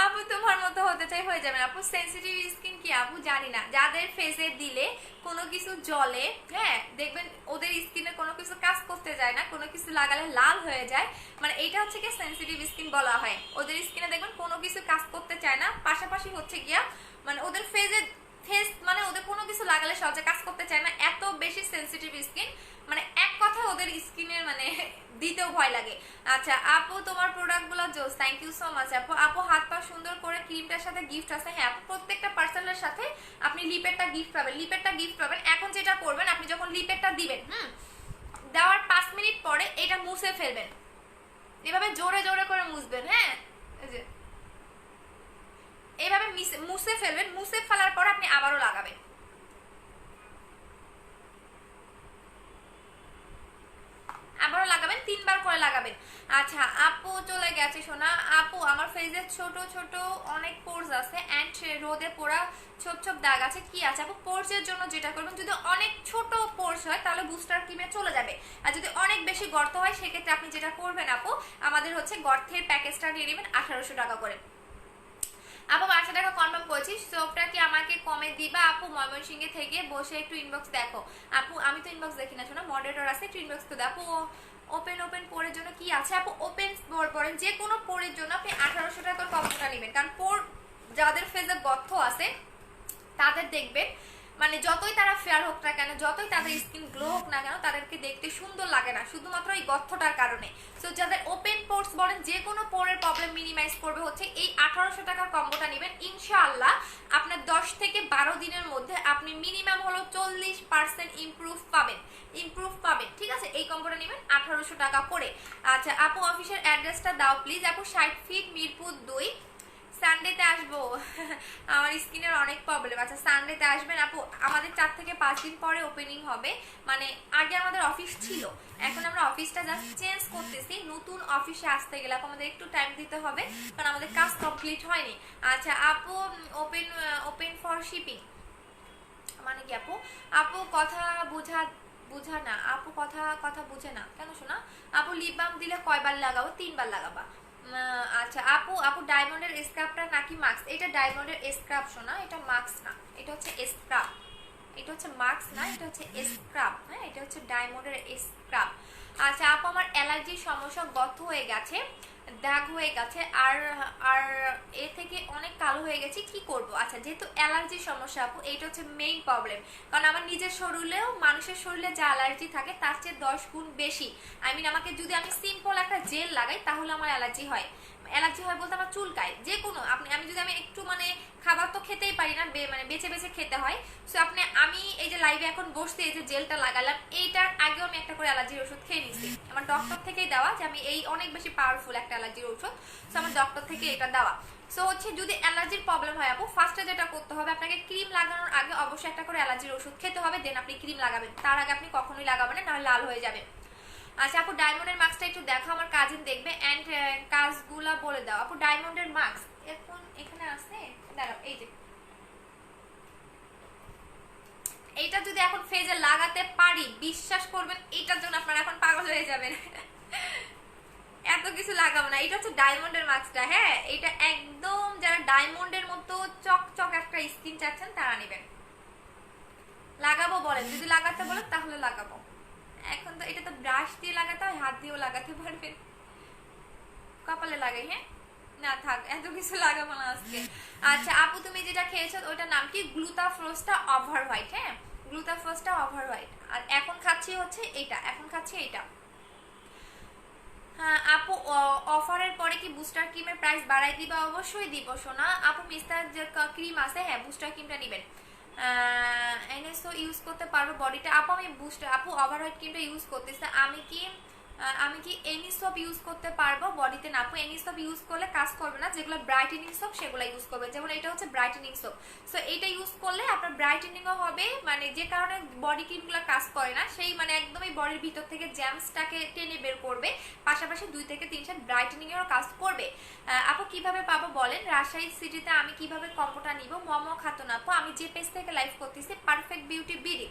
আপু তোমার মতো হতে চাই, হয়ে যাবেন আপু। সেনসিটিভ স্কিন কি আপু? জানি না, যাদের ফেসে দিলে কোনো কিছু জলে, হ্যাঁ দেখবেন ওদের স্কিনে কোনো কিছু কাজ করতে যায় না, কোনো কিছু লাগালে লাল হয়ে যায়, মানে এইটা হচ্ছে কি সেনসিটিভ স্কিন বলা হয়। ওদের স্কিনে দেখবেন কোনো কিছু কাজ করতে চায় না, পাশাপাশি হচ্ছে গিয়া মানে ওদের ফেস মানে ওদের কোনো কিছু লাগালে সহজে কাজ করতে চায় না, এত বেশি সেনসিটিভ স্কিন, মানে এক কথা ওদের স্কিনের মানে দিতেও ভয় লাগে। আচ্ছা আপু তোমার প্রোডাক্টগুলো জোস, থ্যাংক ইউ সো মাচ আপু। আপু হাত পা সুন্দর করে ক্রিমটার সাথে গিফট আছে? হ্যাঁ আপু প্রত্যেকটা পার্সেলের সাথে আপনি লিপেরটা গিফট পাবেন, লিপেরটা গিফট পাবেন। এখন যেটা করবেন, আপনি যখন লিপেরটা দিবেন, দেওয়ার 5 মিনিট পরে এটা মুছে ফেলবেন, এভাবে জোরে জোরে করে মুছবেন, হ্যাঁ এই যে এইভাবে মুছে ফেলবেন, মুছে ফেলার পর আপনি আবারও লাগাবেন, আবারও লাগাবেন, 3 বার করে লাগাবেন। আচ্ছা আপু চলে গেছে সোনা। আপু আমার ফেসে ছোট ছোট অনেক পোর্স আছে এন্ড রোদে পোড়া ছোপ ছোপ দাগ আছে, কি আছে আপু? পোর্সের জন্য যেটা করবেন, যদি অনেক ছোট পোর্স হয় তাহলে বুস্টার ক্রিমে চলে যাবে, আর যদি অনেক বেশি গর্ত হয় সেক্ষেত্রে আপনি যেটা করবেন আপু, আমাদের হচ্ছে গর্তের প্যাকেজটা নিয়ে নেবেন 1800 টাকা করে। আপু 500 টাকা কনফার্ম করছি, সোপটা কি আমাকে কমে দিবা আপু? ময়মনসিংহে থেকে বসে একটু ইনবক্স দেখো। আপু আমি তো ইনবক্স দেখি না শোনা, মডারেটর আছে, একটু ইনবক্স তো দেখো। ওপেন ওপেন পোরের জন্য কি আছে আপু? ওপেন পোর পরেন, যে কোনো পোরের জন্য আপনি 1800 টাকার কম্বোটা নেবেন, কারণ পোর যাদের ফেসে গর্ত আছে তাদের দেখবেন মানে যতই তারা ফেয়ার হোক না কেন, যতই তাদের স্কিন গ্লো হোক না কেন, তাদেরকে দেখতে সুন্দর লাগে না শুধুমাত্র এই গর্তটার কারণে। সো যাদের ওপেন পোর্স বলেন, যে কোনো পোরের প্রবলেম মিনিমাইজ করবে হচ্ছে এই 1800 টাকার কম্বোটা নেবেন। ইনশাআল্লাহ আপনার 10 থেকে 12 দিনের মধ্যে আপনি মিনিমাম হলো 40% ইমপ্রুভ পাবেন, ঠিক আছে? এই কম্বোটা নেবেন 1800 টাকা করে। আচ্ছা আপু অফিসের অ্যাড্রেসটা দাও প্লিজ। আপু 60 ফিট মিরপুর 2, সানডেতে আসবো। আমার স্কিনের অনেক প্রবলেম। আচ্ছা সানডেতে আসবেন আপু, আমাদের 4 থেকে 5 দিন পরে ওপেনিং হবে, মানে আগে আমাদের অফিস ছিল, এখন আমরা অফিসটা জাস্ট চেঞ্জ করতেছি, নতুন অফিসে আসতে গেলে আপু আমাদের একটু টাইম দিতে হবে, কারণ আমাদের কাজ কমপ্লিট হয়নি। আচ্ছা আপু ওপেন ওপেন ফর শিপিং মানে কি আপু? আপু কথা বুঝা বুঝা না আপু, কথা কথা বুঝে না কেন শোনা? আপু লিপ বাম দিলে কয়বার লাগাবো? 3 বার লাগাবা। আচ্ছা আপু আপু ডায়মন্ডের স্ক্রাবটা নাকি মাস্ক? এটা ডায়মন্ডের স্ক্রাব শোনা, এটা মাস্ক না, এটা হচ্ছে স্ক্রাব, এটা হচ্ছে মাস্ক না, এটা হচ্ছে স্ক্রাব। হ্যাঁ এটা হচ্ছে ডায়মন্ডের স্ক্রাব। আচ্ছা আপু আমার অ্যালার্জির সমস্যা, গত হয়ে গেছে, দাগ হয়ে গেছে, আর আর এ থেকে অনেক কালো হয়ে গেছে, কি করব? আচ্ছা যেহেতু অ্যালার্জির সমস্যা আপু, এইটা হচ্ছে মেইন প্রবলেম, কারণ আমার নিজের শরীরেও মানুষের শরীরে যা অ্যালার্জি থাকে তার চেয়ে 10 গুণ বেশি। আই মিন আমাকে যদি আমি সিম্পল একটা জেল লাগাই তাহলে আমার অ্যালার্জি হয়। অ্যালার্জি হয় বলতে আমার চুলকায়, যে কোনো আমি যদি আমি একটু মানে খাবার তো খেতেই পারি না, মানে বেছে বেছে খেতে হয়। সো আমি এই যে লাইভে এখন বসতে এই যে জেলটা লাগালাম, এইটার আগেও আমি একটা করে অ্যালার্জির ওষুধ খেয়ে নিছি, আমার ডক্টর থেকেই দেওয়া, যে আমি এই অনেক বেশি পাওয়ারফুল একটা অ্যালার্জির ওষুধ, সো আমার ডক্টর থেকে এটা দেওয়া। সো হচ্ছে যদি অ্যালার্জির প্রবলেম হয় আপু, ফার্স্টে যেটা করতে হবে আপনাকে, ক্রিম লাগানোর আগে অবশ্যই একটা করে অ্যালার্জির ওষুধ খেতে হবে, দেন আপনি ক্রিম লাগাবেন, তার আগে আপনি কখনোই লাগাবেন না, নাহলে লাল হয়ে যাবে। আচ্ছা আপু ডায়মন্ডের মাস্কটা একটু দেখো, আমার কাজিন দেখবে, এন্ড কাজগুলা বলে দাও আপু। ডায়মন্ডের মাস্ক এখন এখানে আছে, দাঁড়াও, এই যে এইটা যদি এখন ফেজে লাগাতে পারি, বিশ্বাস করবেন এইটার জন্য আপনারা এখন পাগল হয়ে যাবেন। এত কিছু লাগাবো না, এটা হচ্ছে ডায়মন্ডের মাস্কটা। হ্যাঁ এটা একদম যারা ডায়মন্ডের মতো চকচক একটা স্কিন চাচ্ছেন তারা নেবেন। লাগাবো বলেন, যদি লাগাতে বলেন তাহলে লাগাবো। এখন তো এটা তো ব্রাশ দিয়ে লাগাতে হয়, হাত দিয়েও লাগাতে পারবেন, কপালে লাগাই। হ্যাঁ না থাক, এত কিছু লাগাবো না আজকে। আচ্ছা আপু তুমি যেটা খেয়েছো ওটার নাম কি? গ্লুটাফ্রোস্টা ওভার হোয়াইট। হ্যাঁ গ্লুটাফ্রোস্টা ওভার হোয়াইট, আর এখন খাচ্ছি হচ্ছে এইটা, এখন খাচ্ছি এইটা। হ্যাঁ আপু অফারের পরে কি বুস্টার ক্রিমের প্রাইস বাড়াই দিবা? অবশ্যই দিব সোনা। আপু মিস্টার যে ক্রিম আছে, হ্যাঁ বুস্টার ক্রিমটা নেবেন। এনএসও ইউজ করতে পারবো বডিটা? আপু আমি বুস্টার আপু ওভার হোয়াইট ক্রিমটা ইউজ করতেছি, আমি কি এনি সোপ ইউজ করতে পারবো বডিতে? না আপু এনি সোপ ইউজ করলে কাজ করবে না, যেগুলো ব্রাইটেনিং সোপ সেগুলো ইউজ করবে, যেমন এটা হচ্ছে ব্রাইটেনিং সোপ। সো এটা ইউজ করলে আপনার ব্রাইটেনিংও হবে, মানে যে কারণে বডি ক্রিমগুলো কাজ করে না সেই মানে একদমই বডির ভিতর থেকে জ্যামসটাকে টেনে বের করবে, পাশাপাশি 2 থেকে 3 সেট ব্রাইটেনিং এরও কাজ করবে। আপু কিভাবে পাবো বলেন? রাজশাহী সিটিতে আমি কিভাবে কম্বোটা নিব? মমো খাতুন আপু, আমি যে পেজ থেকে লাইভ করতেছি perfect beauty BD,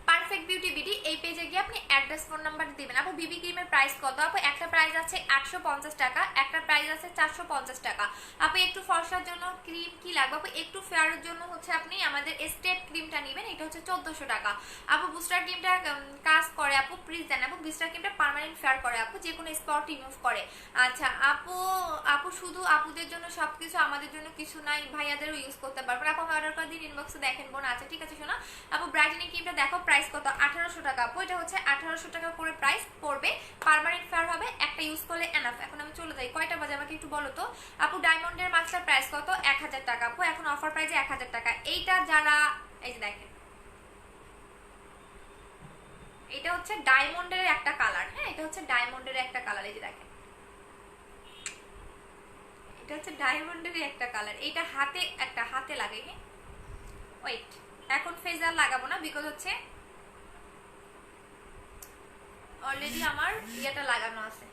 perfect beauty BD, এই পেজে গিয়ে আপনি অ্যাড্রেস ফোন নাম্বার দিবেন। আপু বিবি ক্রিমের প্রাইস কত? আপু একটা প্রাইস আছে 850 টাকা, একটা প্রাইস আছে 450 টাকা। আপু একটু ফর্সার জন্য ক্রিম কি লাগবে? আপু একটু ফেয়ারের জন্য হচ্ছে আপনি আমাদের স্টেপ ক্রিমটা নেবেন, এটা হচ্ছে 1400 টাকা। আপু বুস্টার ক্রিমটা কাজ করে আপু প্লিজ দেন। আপু বুস্টার ক্রিমটা পার্মানেন্ট ফেয়ার করে আপু, যে কোনো স্পট রিমুভ করে। আচ্ছা আপু আপু শুধু আপুদের জন্য সবকিছু, আমাদের জন্য কিছু নাই, ভাইয়াদেরও ইউজ করতে পারবেন। আপু আমি অর্ডার করে দিন, ইনবক্সে দেখেন বোন। আচ্ছা ঠিক আছে শোনা। আপু ব্রাইটেনিং ক্রিমটা দেখো প্রাইস কত? 1800 টাকা আপু, এটা হচ্ছে 1800 টাকা করে প্রাইস পড়বে, পার্মানেন্ট ফেয়ার হবে, একটা ইউজ করলে এনাফ। এখন আমি চলে যাই, কয়টা বাজে আমাকে একটু বলো তো। আপু ডায়মন্ডের মাস্কটার প্রাইস কত? 1000 টাকা আপু, এখন অফার প্রাইসে 1000 টাকা। এইটা যারা এই যে দেখেন, এটা হচ্ছে ডায়মন্ডের একটা কালার। হ্যাঁ এটা হচ্ছে ডায়মন্ডের একটা কালার, এই যে দেখেন এটা হচ্ছে ডায়মন্ডের একটা কালার, এইটা হাতে একটা হাতে লাগে। হ্যাঁ ওয়েট, এখন ফেজার লাগাবো না, বিকজ হচ্ছে অলরেডি আমার ইয়েটা লাগানো আছে।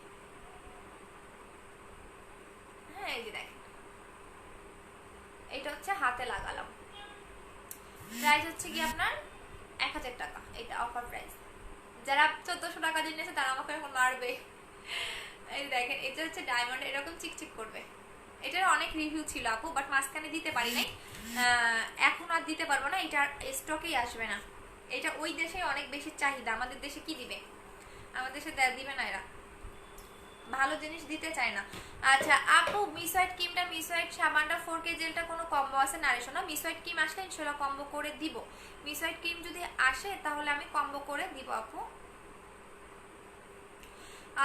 হ্যাঁ এই যে দেখেন, এটা হচ্ছে হাতে লাগালাম। প্রাইস হচ্ছে কি আপনার 1000 টাকা, এটা অফার প্রাইস। যারা 1400 টাকা দিয়ে নিয়েছে তারা আমাকে এখন মারবে। এই দেখেন, এটা হচ্ছে ডায়মন্ড, এরকম চিকচিক করবে। এটার অনেক রিভিউ ছিল আপু, বাট মাঝখানে দিতে পারি নাই, এখন আর দিতে পারবো না, এটা স্টকেই আসবে না। এটা ওই দেশে অনেক বেশি চাহিদা, আমাদের দেশে কি দিবে, আমাদের দেশে দিবে না, এরা ভালো জিনিস দিতে চায় না। আচ্ছা আপু, মিসওয়াইট ক্রিমটা, মিসওয়াইট সাবানটা 4K জেলটা কোনো কম্বো আছে না? রে শোনা, মিসওয়াইট ক্রিম আসলে ইনশাআল্লাহ কম্বো করে দিব। মিসওয়াইট ক্রিম যদি আসে তাহলে আমি কম্বো করে দিব আপু।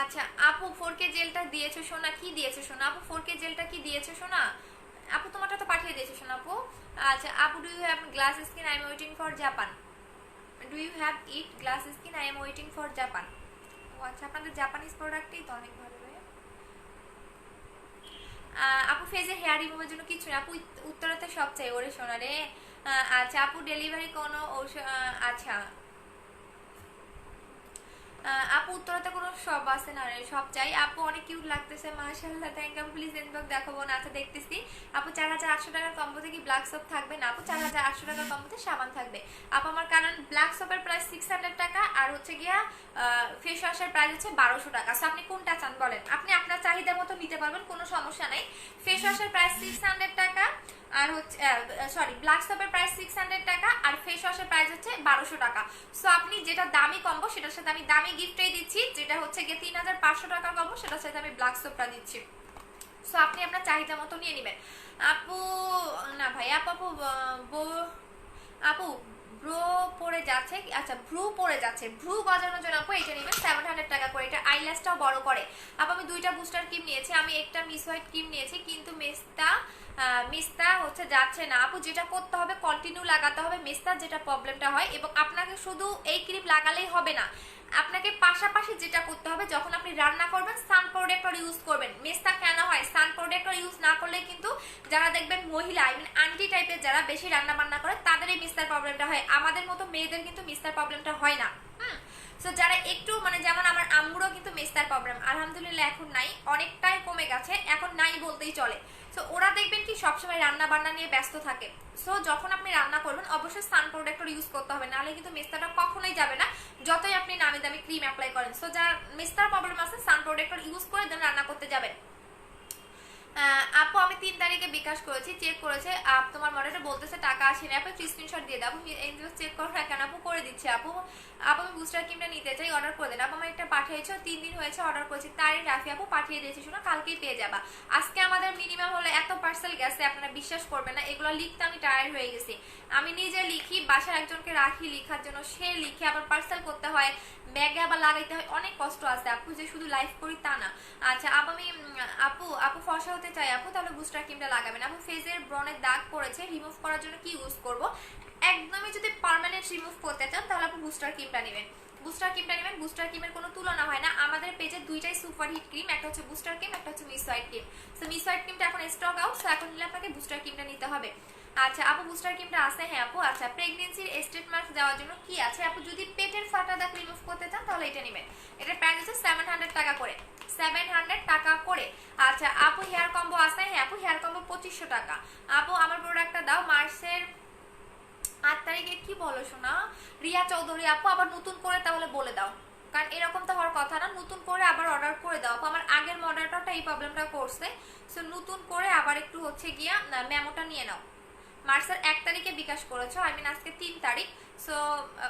আচ্ছা আপু, 4K জেলটা দিয়েছো সোনা, কি দিয়েছো সোনা? আপু 4K জেলটা কি দিয়েছো সোনা? আপু তোমারটা তো পাঠিয়ে দিয়েছো সোনা আপু। আচ্ছা আপু, do you have glass skin? I am waiting for Japan. Do you have it glass skin? I am waiting for Japan. ও আচ্ছা, আপনাদের জাপানিজ প্রোডাক্টই তো অনেক ভালো। আপু ফেজে হেয়ার রিমুভের জন্য কিছু না আপু, উত্তরাতে সব চাই ওরে সোনা রে। আচ্ছা আপু, ডেলিভারি কোনো আচ্ছা আপু, উত্তরাতে কোনো সব আছে না রে, সব চাই আপু। অনেক কিউট লাগতেছে, মাশাআল্লাহ, থ্যাংক ইউ। প্লিজ ইনবক্স দেখাবো না? আচ্ছা দেখতেছি আপু। 4800 টাকার কম্বোতে কি ব্ল্যাক সোপ থাকবে? না আপু, 4800 টাকার কম্বোতে সাবান থাকবে আপু আমার, কারণ ব্ল্যাক সোপের প্রাইস 600 টাকা আর হচ্ছে গিয়া ফেস ওয়াশের প্রাইস হচ্ছে 1200 টাকা। সো আপনি কোনটা চান বলেন, আপনি আপনার চাহিদা মতো নিতে পারবেন, কোনো সমস্যা নাই। ফেস ওয়াশের প্রাইস 600 টাকা আর হচ্ছে সরি, ব্ল্যাক সোপের প্রাইস 600 টাকা আর ফেস ওয়াশের প্রাইস হচ্ছে 1200 টাকা। সো আপনি যেটা দামি কম্বো সেটার সাথে আমি দামি গিফটটাই দিচ্ছি, যেটা হচ্ছে গিয়ে 3500 টাকার কম্বো সেটার সাথে আমি ব্ল্যাক সোপটা দিচ্ছি। সো আপনি আপনার চাহিদা মতো নিয়ে নেবেন আপু। না ভাই আপু, আপু ব্রো পড়ে যাচ্ছে, আচ্ছা ভ্রু পড়ে যাচ্ছে, ভ্রু গজানোর জন্য আপু এটা নেবেন 700 টাকা করে। এটা আইল্যাশটাও বড় করে আপু। আমি দুইটা বুস্টার ক্রিম নিয়েছি, আমি একটা মিস হোয়াইট ক্রিম নিয়েছি, কিন্তু মিস্তা হচ্ছে যাচ্ছে না আপু। যেটা করতে হবে কন্টিনিউ লাগাতে হবে, মিস্তার যেটা প্রবলেমটা হয়। এবং আপনাকে শুধু এই ক্রিম লাগালেই হবে না, আপনাকে পাশাপাশি যেটা করতে হবে, যখন আপনি রান্না করবেন সান প্রোটেক্টর ইউজ করবেন। মেস্তা কেন হয়, সান প্রোটেক্টর ইউজ না করলে কিন্তু যারা দেখবেন মহিলা, আই মিন আন্টি টাইপের যারা বেশি রান্না বান্না করে তাদের এই মিস্তার প্রবলেমটা হয়, আমাদের মতো মেয়েদের কিন্তু মিস্তার প্রবলেমটা হয় না। সো যারা একটু মানে, যেমন আমার আম্মুরও কিন্তু মেস্তার প্রবলেম আলহামদুলিল্লাহ এখন নাই, অনেকটাই কমে গেছে, এখন নাই বলতেই চলে। সো ওরা দেখবেন কি সবসময় রান্না বান্না নিয়ে ব্যস্ত থাকে। সো যখন আপনি রান্না করবেন অবশ্যই সান প্রোটেক্টর ইউজ করতে হবে, নাহলে কিন্তু মেস্তাটা কখনোই যাবে না, যতই আপনি নামি দামি ক্রিম অ্যাপ্লাই করেন। সো যার মেস্তার প্রবলেম আছে সান প্রোটেক্টর ইউজ করে দেন রান্না করতে যাবেন। আপু আমি 3 তারিখে বিকাশ করেছি, চেক করেছে তোমার মডেলটা বলতেছে টাকা আসেনি, আপু স্ক্রিনশট দিয়ে দাও। চেক করো না কেন আপু, করে দিচ্ছে আপু। আপু আমি বুস্টার ক্রিমটা নিতে চাই, অর্ডার করে দেন আপু। আমার একটা পাঠিয়েছো, 3 দিন হয়েছে অর্ডার করেছি, তারই রাফি আপু পাঠিয়ে দিয়েছি, শোনো কালকেই পেয়ে যাবা। আজকে আমাদের মিনিমাম হলো এত পার্সেল গেছে, আপনারা বিশ্বাস করবেন না, এগুলো লিখতে আমি টায়ার্ড হয়ে গেছি। আমি নিজে লিখি, বাসায় একজনকে রাখি লিখার জন্য, সে লিখে আবার পার্সেল করতে হয়, ব্যাগে আবার লাগাইতে হয়, অনেক কষ্ট আছে আপু। যে শুধু লাইভ করি তা না। আচ্ছা আপু আমি আপু ফর্সা হতে চাই আপু, তাহলে বুস্টার ক্রিমটা লাগাবেন আপু। ফেজের ব্রনের দাগ পড়েছে, রিমুভ করার জন্য কি ইউজ করব? একদমই যদি পার্মানেন্ট রিমুভ করতে চান তাহলে আপু বুস্টার ক্রিমটা নেবেন, বুস্টার ক্রিমটা নেবেন। বুস্টার ক্রিমের কোনো তুলনা হয় না, আমাদের পেজে দুইটাই সুপার হিট ক্রিম, একটা হচ্ছে বুস্টার ক্রিম, একটা হচ্ছে miss white cream. So miss white ক্রিমটা এখন স্টক আউট, সো এখন নিলে আপনাকে বুস্টার ক্রিমটা নিতে হবে। আচ্ছা আপু বুস্টার ক্রিমটা আছে? হ্যাঁ আপু। আচ্ছা প্রেগনেন্সির স্টেট মার্ক দেওয়ার জন্য কি আছে আপু? যদি পেটের ফাটা দাগ রিমুভ করতে চান তাহলে এটা নেবেন, এটার প্রাইস হচ্ছে 700 টাকা করে, 700 টাকা করে। আচ্ছা আপু হেয়ার কম্বো আছে? হ্যাঁ আপু হেয়ার কম্বো 2500 টাকা। আপু আমার প্রোডাক্টটা দাও, মার্চের 8 তারিখে। কি বলো শোনা? রিয়া চৌধুরী আপু আবার নতুন করে তাহলে বলে দাও, কারণ এরকম তো হওয়ার কথা না, নতুন করে আবার অর্ডার করে দাও আপু। আমার আগের মডেলটা এই প্রবলেমটা করছে, সো নতুন করে আবার একটু হচ্ছে গিয়া মেমোটা নিয়ে নাও। মার্চের 1 তারিখে বিকাশ করেছো, আই মিন আজকে 3 তারিখ, সো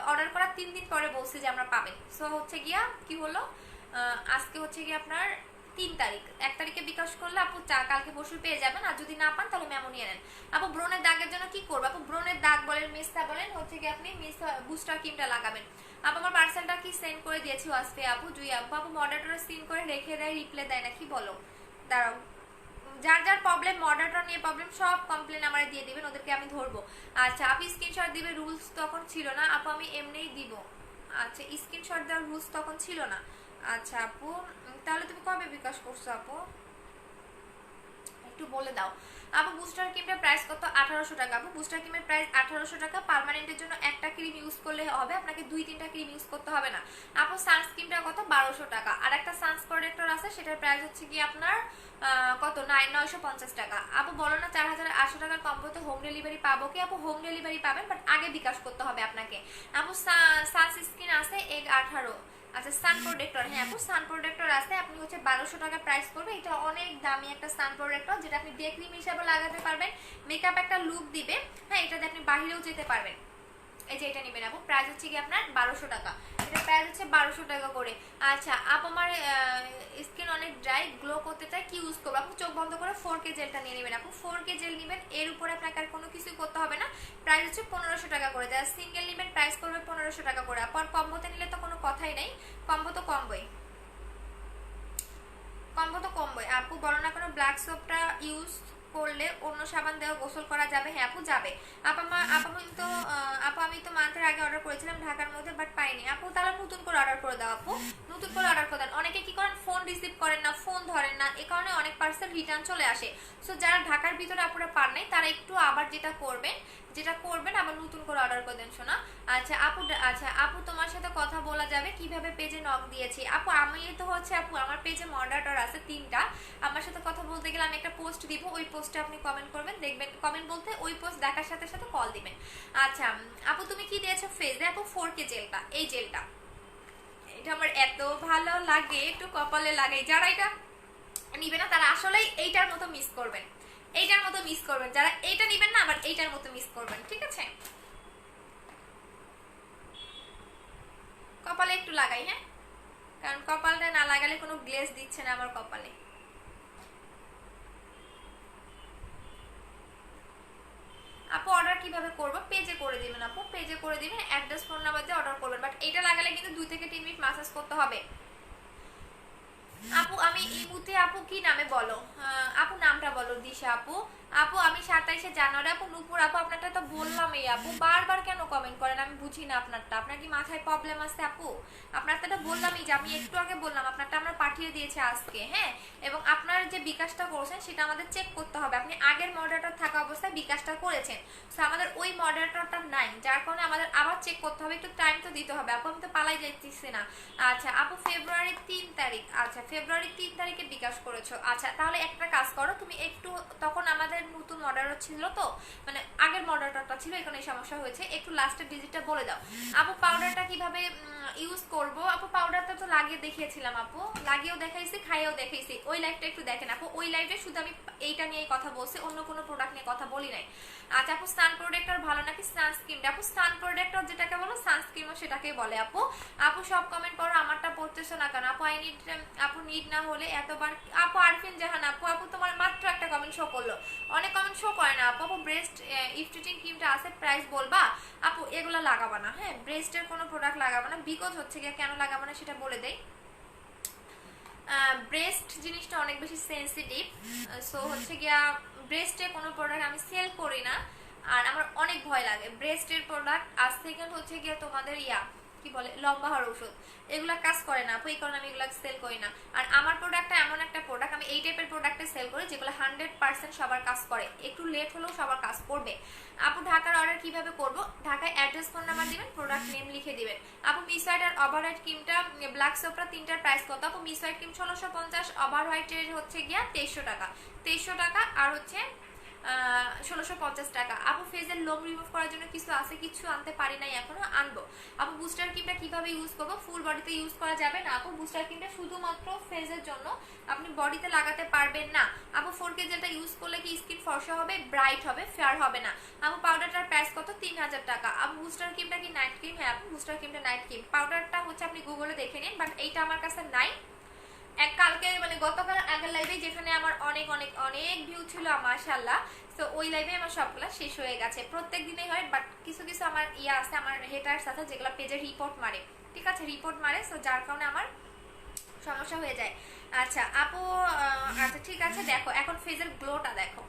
অর্ডার করার 3 দিন পরে বলছি যে আমরা পাবেন। সো হচ্ছে গিয়া কি হলো, আজকে হচ্ছে গিয়ে আপনার 3 তারিখ, 1 তারিখে বিকাশ করলে আপু কালকে পরশু পেয়ে যাবেন, আর যদি না পান তাহলে মেমো নিয়ে নেন। আপু ব্রণের দাগের জন্য কি করবো আপু? ব্রণের দাগ বলেন, মেস্তা বলেন, হচ্ছে কি আপনি বুস্টার ক্রিমটা লাগাবেন আপু। আমার পার্সেলটা কি সেন্ড করে দিয়েছি ওয়াসফে আপু, জুই আপু। আপু মডারেটর সিন করে রেখে দেয়, রিপ্লে দেয় না, কি বলো? দাঁড়াও, যার যার প্রবলেম, মডারেটর নিয়ে প্রবলেম, সব কমপ্লেন আমার দিয়ে দিবেন, ওদেরকে আমি ধরবো। আচ্ছা আপনি স্ক্রিনশট দিবে, রুলস তখন ছিল না আপু, আমি এমনিই দিব। আচ্ছা স্ক্রিনশট দেওয়ার রুলস তখন ছিল না। আচ্ছা আপু তাহলে তুমি কবে বিকাশ করছো আপু? একটু বলে দাও। আপু বুস্টার ক্রিমটার প্রাইস কত? 1800 টাকা। আপু বুস্টার ক্রিমের প্রাইস 1800 টাকা। পার্মানেন্টের জন্য একটা ক্রিম ইউজ করলে হবে, আপনাকে 2-3টা ক্রিম ইউজ করতে হবে না। আপু সানস্ক্রিনটা কত? 1200 টাকা। আর একটা সানস প্রোটেক্টর আছে, সেটার প্রাইস হচ্ছে কি আপনার কত? 950 টাকা। আপু বলো না 4800 টাকার কম্বোতে হোম ডেলিভারি পাবো কি? আপু হোম ডেলিভারি পাবেন, বাট আগে বিকাশ করতে হবে আপনাকে। আপু সানস্ক্রিন আছে এগ 18। আচ্ছা সান প্রোটেক্টর, হ্যাঁ আপু সান প্রোটেক্টর আছে, আপনি হচ্ছে 1200 টাকা প্রাইস পড়বে। এটা অনেক দামি একটা সান প্রোটেক্টর, যেটা আপনি ডে ক্রিম হিসাবে লাগাতে পারবেন, মেকআপ একটা লুক দিবে। হ্যাঁ এটা দিয়ে আপনি বাহিরেও যেতে পারবেন। এই যে এটা নেবেন আপু, প্রাইস হচ্ছে কি আপনার 1200 টাকা। এটা প্রাইস হচ্ছে 1200 টাকা করে। আচ্ছা আপু আমার স্কিন অনেক ড্রাই, গ্লো করতে চাই, কি ইউজ করবো? আপু চোখ বন্ধ করে 4K জেলটা নিয়ে নেবেন আপু। 4K জেল নেবেন, এর উপরে আপনাকে আর কোনো কিছু করতে হবে না। প্রাইস হচ্ছে 1500 টাকা করে। যারা সিঙ্গেল নেবেন প্রাইস করবে 1500 টাকা করে। আর কম্বোতে নিলে তো কোনো কথাই নেই, কম্বো তো কম্বোই, কম্বো তো কম্বোই। আপু বলো না কোনো ব্ল্যাক সোপটা ইউজ করলে অন্য সাবান দেওয়া গোসল করা যাবে? হ্যাঁ আপু যাবে। আপু আমি তো মান্থের আগে অর্ডার করেছিলাম ঢাকার মধ্যে, বাট পাইনি। আপু তাহলে নতুন করে অর্ডার করে দাও আপু, নতুন করে অর্ডার করে দেন। অনেকে কি করেন, ফোন রিসিভ করেন না, ফোন ধরেন না, এ কারণে অনেক পার্সেল রিটার্ন চলে আসে। সো যারা ঢাকার ভিতরে আপুরা পান নাই, তারা একটু আবার যেটা করবেন আবার নতুন করে অর্ডার করে দেন শোনা। আচ্ছা আপু তোমার সাথে কথা বলা যাবে কিভাবে? পেজে নক দিয়েছি আপু। আমি তো হচ্ছে আপু আমার পেজে মডারেটর আছে 3টা, আমার সাথে কথা বলতে গেলে আমি একটা পোস্ট দিব, ওই পোস্টে আপনি কমেন্ট করবেন, দেখবেন কমেন্ট বলতে ওই পোস্ট দেখার সাথে সাথে কল দিবেন। আচ্ছা আপু তুমি কি দিয়েছো ফেসে? আপু 4K জেলটা, এই জেলটা, এটা আমার এত ভালো লাগে, একটু কপালে লাগাই। যারা এটা নিবে না তারা আসলেই এইটার মতো মিস করবেন, এইটার মতো মিস করবেন। যারা এইটা নিবেন না আবার এইটার মতো মিস করবেন, ঠিক আছে? কপালে একটু লাগাই, হ্যাঁ, কারণ কপালটা না লাগালে কোনো গ্লেজ দিচ্ছে না আমার কপালে। আপু অর্ডার কিভাবে করবো? পেজে করে দিবেন আপু, পেজে করে দিবেন, অ্যাড্রেস ফোন নাম্বার দিয়ে অর্ডার করবেন। বাট এটা লাগালে কিন্তু 2 থেকে 3 মিনিট মাসাজ করতে হবে। আপু আমি ইমুতে, আপু কি নামে বলো? আপু নামটা বলো। দিশা আপু। আপু আমি 27শে জানুয়ারি। আপু নূপুর আপু আপনারটা তো বললামই আপু, বারবার কেন কমেন্ট করেন আমি বুঝি না আপনারটা। আপনার কি মাথায় প্রবলেম আছে আপু? আপনারটা তো বললামই, যে আমি একটু আগে বললাম আপনারটা আমরা পাঠিয়ে দিয়েছি আজকে, হ্যাঁ। এবং আপনার যে বিকাশটা করছেন সেটা আমাদের চেক করতে হবে, আপনি আগের মডারেটর থাকা অবস্থায় বিকাশটা করেছেন। সো আমাদের ওই মডারেটরটা নাই, যার কারণে আমাদের আবার চেক করতে হবে, একটু টাইম তো দিতে হবে আপু, আমি তো পালাই যাইতেছি না। আচ্ছা আপু ফেব্রুয়ারি 3 তারিখ, আচ্ছা ফেব্রুয়ারি 3 তারিখে বিকাশ করেছো। আচ্ছা তাহলে একটা কাজ করো, তুমি একটু, তখন আমাদের নতুন মডারেটর ছিল তো, মানে আগের মডারেটরটা ছিল, এখানে সমস্যা হয়েছে, একটু লাস্টের ডিজিটটা বলে দাও। আপু পাউডারটা কিভাবে ইউজ করব? আপু পাউডারটা তো লাগিয়ে দেখিয়েছিলাম আপু, লাগিয়েও দেখাইছি, খাইয়েও দেখাইছি। ওই লাইভটা একটু দেখেন আপু, ওই লাইভে শুধু আমি এইটা নিয়েই কথা বলছি, অন্য কোনো প্রোডাক্ট নিয়ে কথা বলি নাই। আচ্ছা আপু সান প্রোটেক্টর ভালো নাকি সানস্ক্রিন? আপু সান প্রোটেক্টর যেটাকে বলো সানস্ক্রিনও সেটাকেই বলে আপু। আপু সব কমেন্ট করো, আমারটা পড়তেছো না কেন? আপু আই নিড, আপু নিড না হলে এতবার। আপু আরফিন জাহান আপু, আপু তোমার মাত্র একটা কমেন্ট শো করলো, অনেক কমেন্ট শো করে না আপু। আপু ব্রেস্ট ইফটিটিং ক্রিমটা আছে, প্রাইস বলবা? আপু এগুলো লাগাবা না, হ্যাঁ ব্রেস্টের কোনো প্রোডাক্ট লাগাবা না, বিকজ হচ্ছে গিয়ে কেন লাগাবা না সেটা বলে দেই। ব্রেস্ট জিনিসটা অনেক বেশি সেন্সিটিভ, সো হচ্ছে গিয়া ব্রেস্টের কোনো প্রোডাক্ট আমি সেল করি না, আর আমার অনেক ভয় লাগে ব্রেস্টের প্রোডাক্ট। আর সেকেন্ড হচ্ছে গিয়া তোমাদের কি বলে লম্বা হওয়ার ওষুধ, এগুলা কাজ করে না আপু, এই কারণে আমি এগুলা সেল করি না। আর আমার প্রোডাক্টটা এমন একটা প্রোডাক্ট, আমি এই টাইপের প্রোডাক্টে সেল করি যেগুলো 100% সবার কাজ করে, একটু লেট হলেও সবার কাজ করবে। আপু ঢাকার অর্ডার কিভাবে করব? ঢাকায় অ্যাড্রেস ফোন নাম্বার দিবেন, প্রোডাক্ট নেম লিখে দিবেন। আপু মিস হোয়াইট আর ওভার হোয়াইট ক্রিমটা, ব্ল্যাক সোপটা 3টার প্রাইস কত? আপু মিস হোয়াইট ক্রিম 1650, ওভার হোয়াইটের হচ্ছে গিয়া 2300 টাকা, 2300 টাকা, আর হচ্ছে 1650 টাকা। আপু ফেজের লোম রিমুভ করার জন্য কিছু আছে? কিছু আনতে পারি নাই এখনো, আনবো। আপু বুস্টার ক্রিমটা কিভাবে ইউজ করবো? ফুল বডিতে ইউজ করা যাবে না আপু, বুস্টার ক্রিমটা শুধুমাত্র ফেজের জন্য, আপনি বডিতে লাগাতে পারবেন না। আপু 4K জেলটা ইউজ করলে কি স্কিন ফর্সা হবে, ব্রাইট হবে, ফেয়ার হবে না? আপু পাউডারটার প্রাইস কত? 3000 টাকা। আপু বুস্টার ক্রিমটা কি নাইট ক্রিম? হ্যাঁ আপু বুস্টার ক্রিমটা নাইট ক্রিম। পাউডারটা হচ্ছে আপনি গুগলে দেখে নিন, বাট এইটা আমার কাছে নাই। কালকে মানে গতকাল আগের লাইভে যেখানে আমার অনেক অনেক অনেক ভিউ ছিল মাশাআল্লাহ, তো ওই লাইভে আমার সবগুলা শেষ হয়ে গেছে। প্রত্যেক দিনেই হয়, বাট কিছু কিছু আমার আছে, আমার হেটার্স আছে যেগুলো পেজে রিপোর্ট মারে, ঠিক আছে রিপোর্ট মারে, তো যার কারণে আমার সমস্যা হয়ে যায়। আচ্ছা আপু আচ্ছা ঠিক আছে, দেখো এখন ফেজের গ্লোটা দেখো,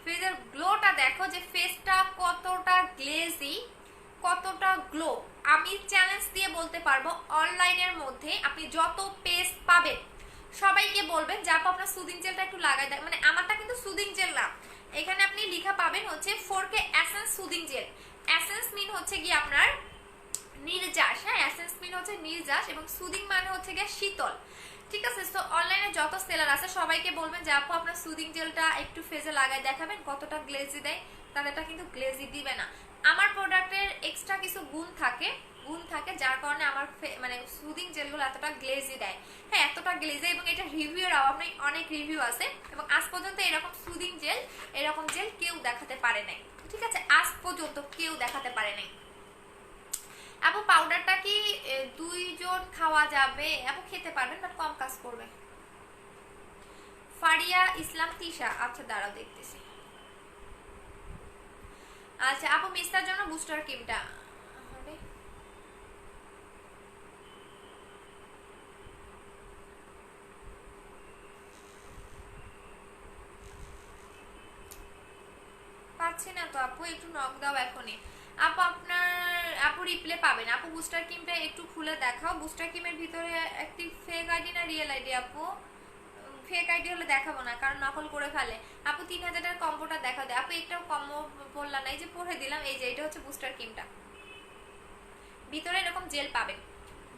ফেজের গ্লোটা দেখো যে ফেসটা কতটা গ্লেজি, কতটা গ্লো। আমি চ্যালেঞ্জ দিয়ে বলতে পারবো অনলাইনের মধ্যে আপনি যত পেজ পাবেন সবাইকে বলবেন যে আপু আপনার সুদিং জেলটা একটু লাগাই দেয়, মানে আমারটা কিন্তু সুদিং জেল না, এখানে আপনি লেখা পাবেন হচ্ছে 4K essence soothing gel. Essence mean হচ্ছে কি আপনার নির্যাস, হ্যাঁ এসেন্স মিন হচ্ছে নির্যাস, এবং সুদিং মানে হচ্ছে গিয়ে শীতল, ঠিক আছে। তো অনলাইনে যত সেলার আছে সবাইকে বলবেন যে আপু আপনার সুদিং জেলটা একটু ফেজে লাগাই দেখাবেন কতটা গ্লেজি দেয়, তাদেরটা কিন্তু গ্লেজি দিবে না। আমার প্রোডাক্টের এক্সট্রা কিছু গুণ থাকে যার কারণে আমার মানে সুদিং জেলগুলো এতটা গ্লেজি দেয়, হ্যাঁ এতটা গ্লেজি, এবং এটা রিভিউর অনেক রিভিউ আছে, এবং আজ পর্যন্ত এরকম সুদিং জেল এরকম জেল কেউ দেখাতে পারে নাই, ঠিক আছে, আজ পর্যন্ত কেউ দেখাতে পারে নাই। আপু পাউডারটা কি 2 জন খাওয়া যাবে? আপু খেতে পারবেন, বাট কম কাজ করবে। ফারিয়া ইসলাম তিশা, আচ্ছা দাঁড়াও দেখতেছি। আচ্ছা আপু মিস্টার জন্য বুস্টার ক্রিমটা, পাচ্ছি না তো আপু, একটু নক দাও এখনই। আপু আপনার আপু রিপ্লে পাবেন। আপু বুস্টার ক্রিমটা একটু খুলে দেখাও। বুস্টার ক্রিমের ভিতরে একটি ফেক আইডি না রিয়েল আইডি? আপু ফেক আইডি হলে দেখাবো না, কারণ নকল করে ফেলে। আপু 3000 টাকার কম্বোটা দেখা দেয়। আপু একটাও কম্বো বললাম না, এই যে পরে দিলাম, এই যে এটা হচ্ছে বুস্টার ক্রিমটা, ভিতরে এরকম জেল পাবেন,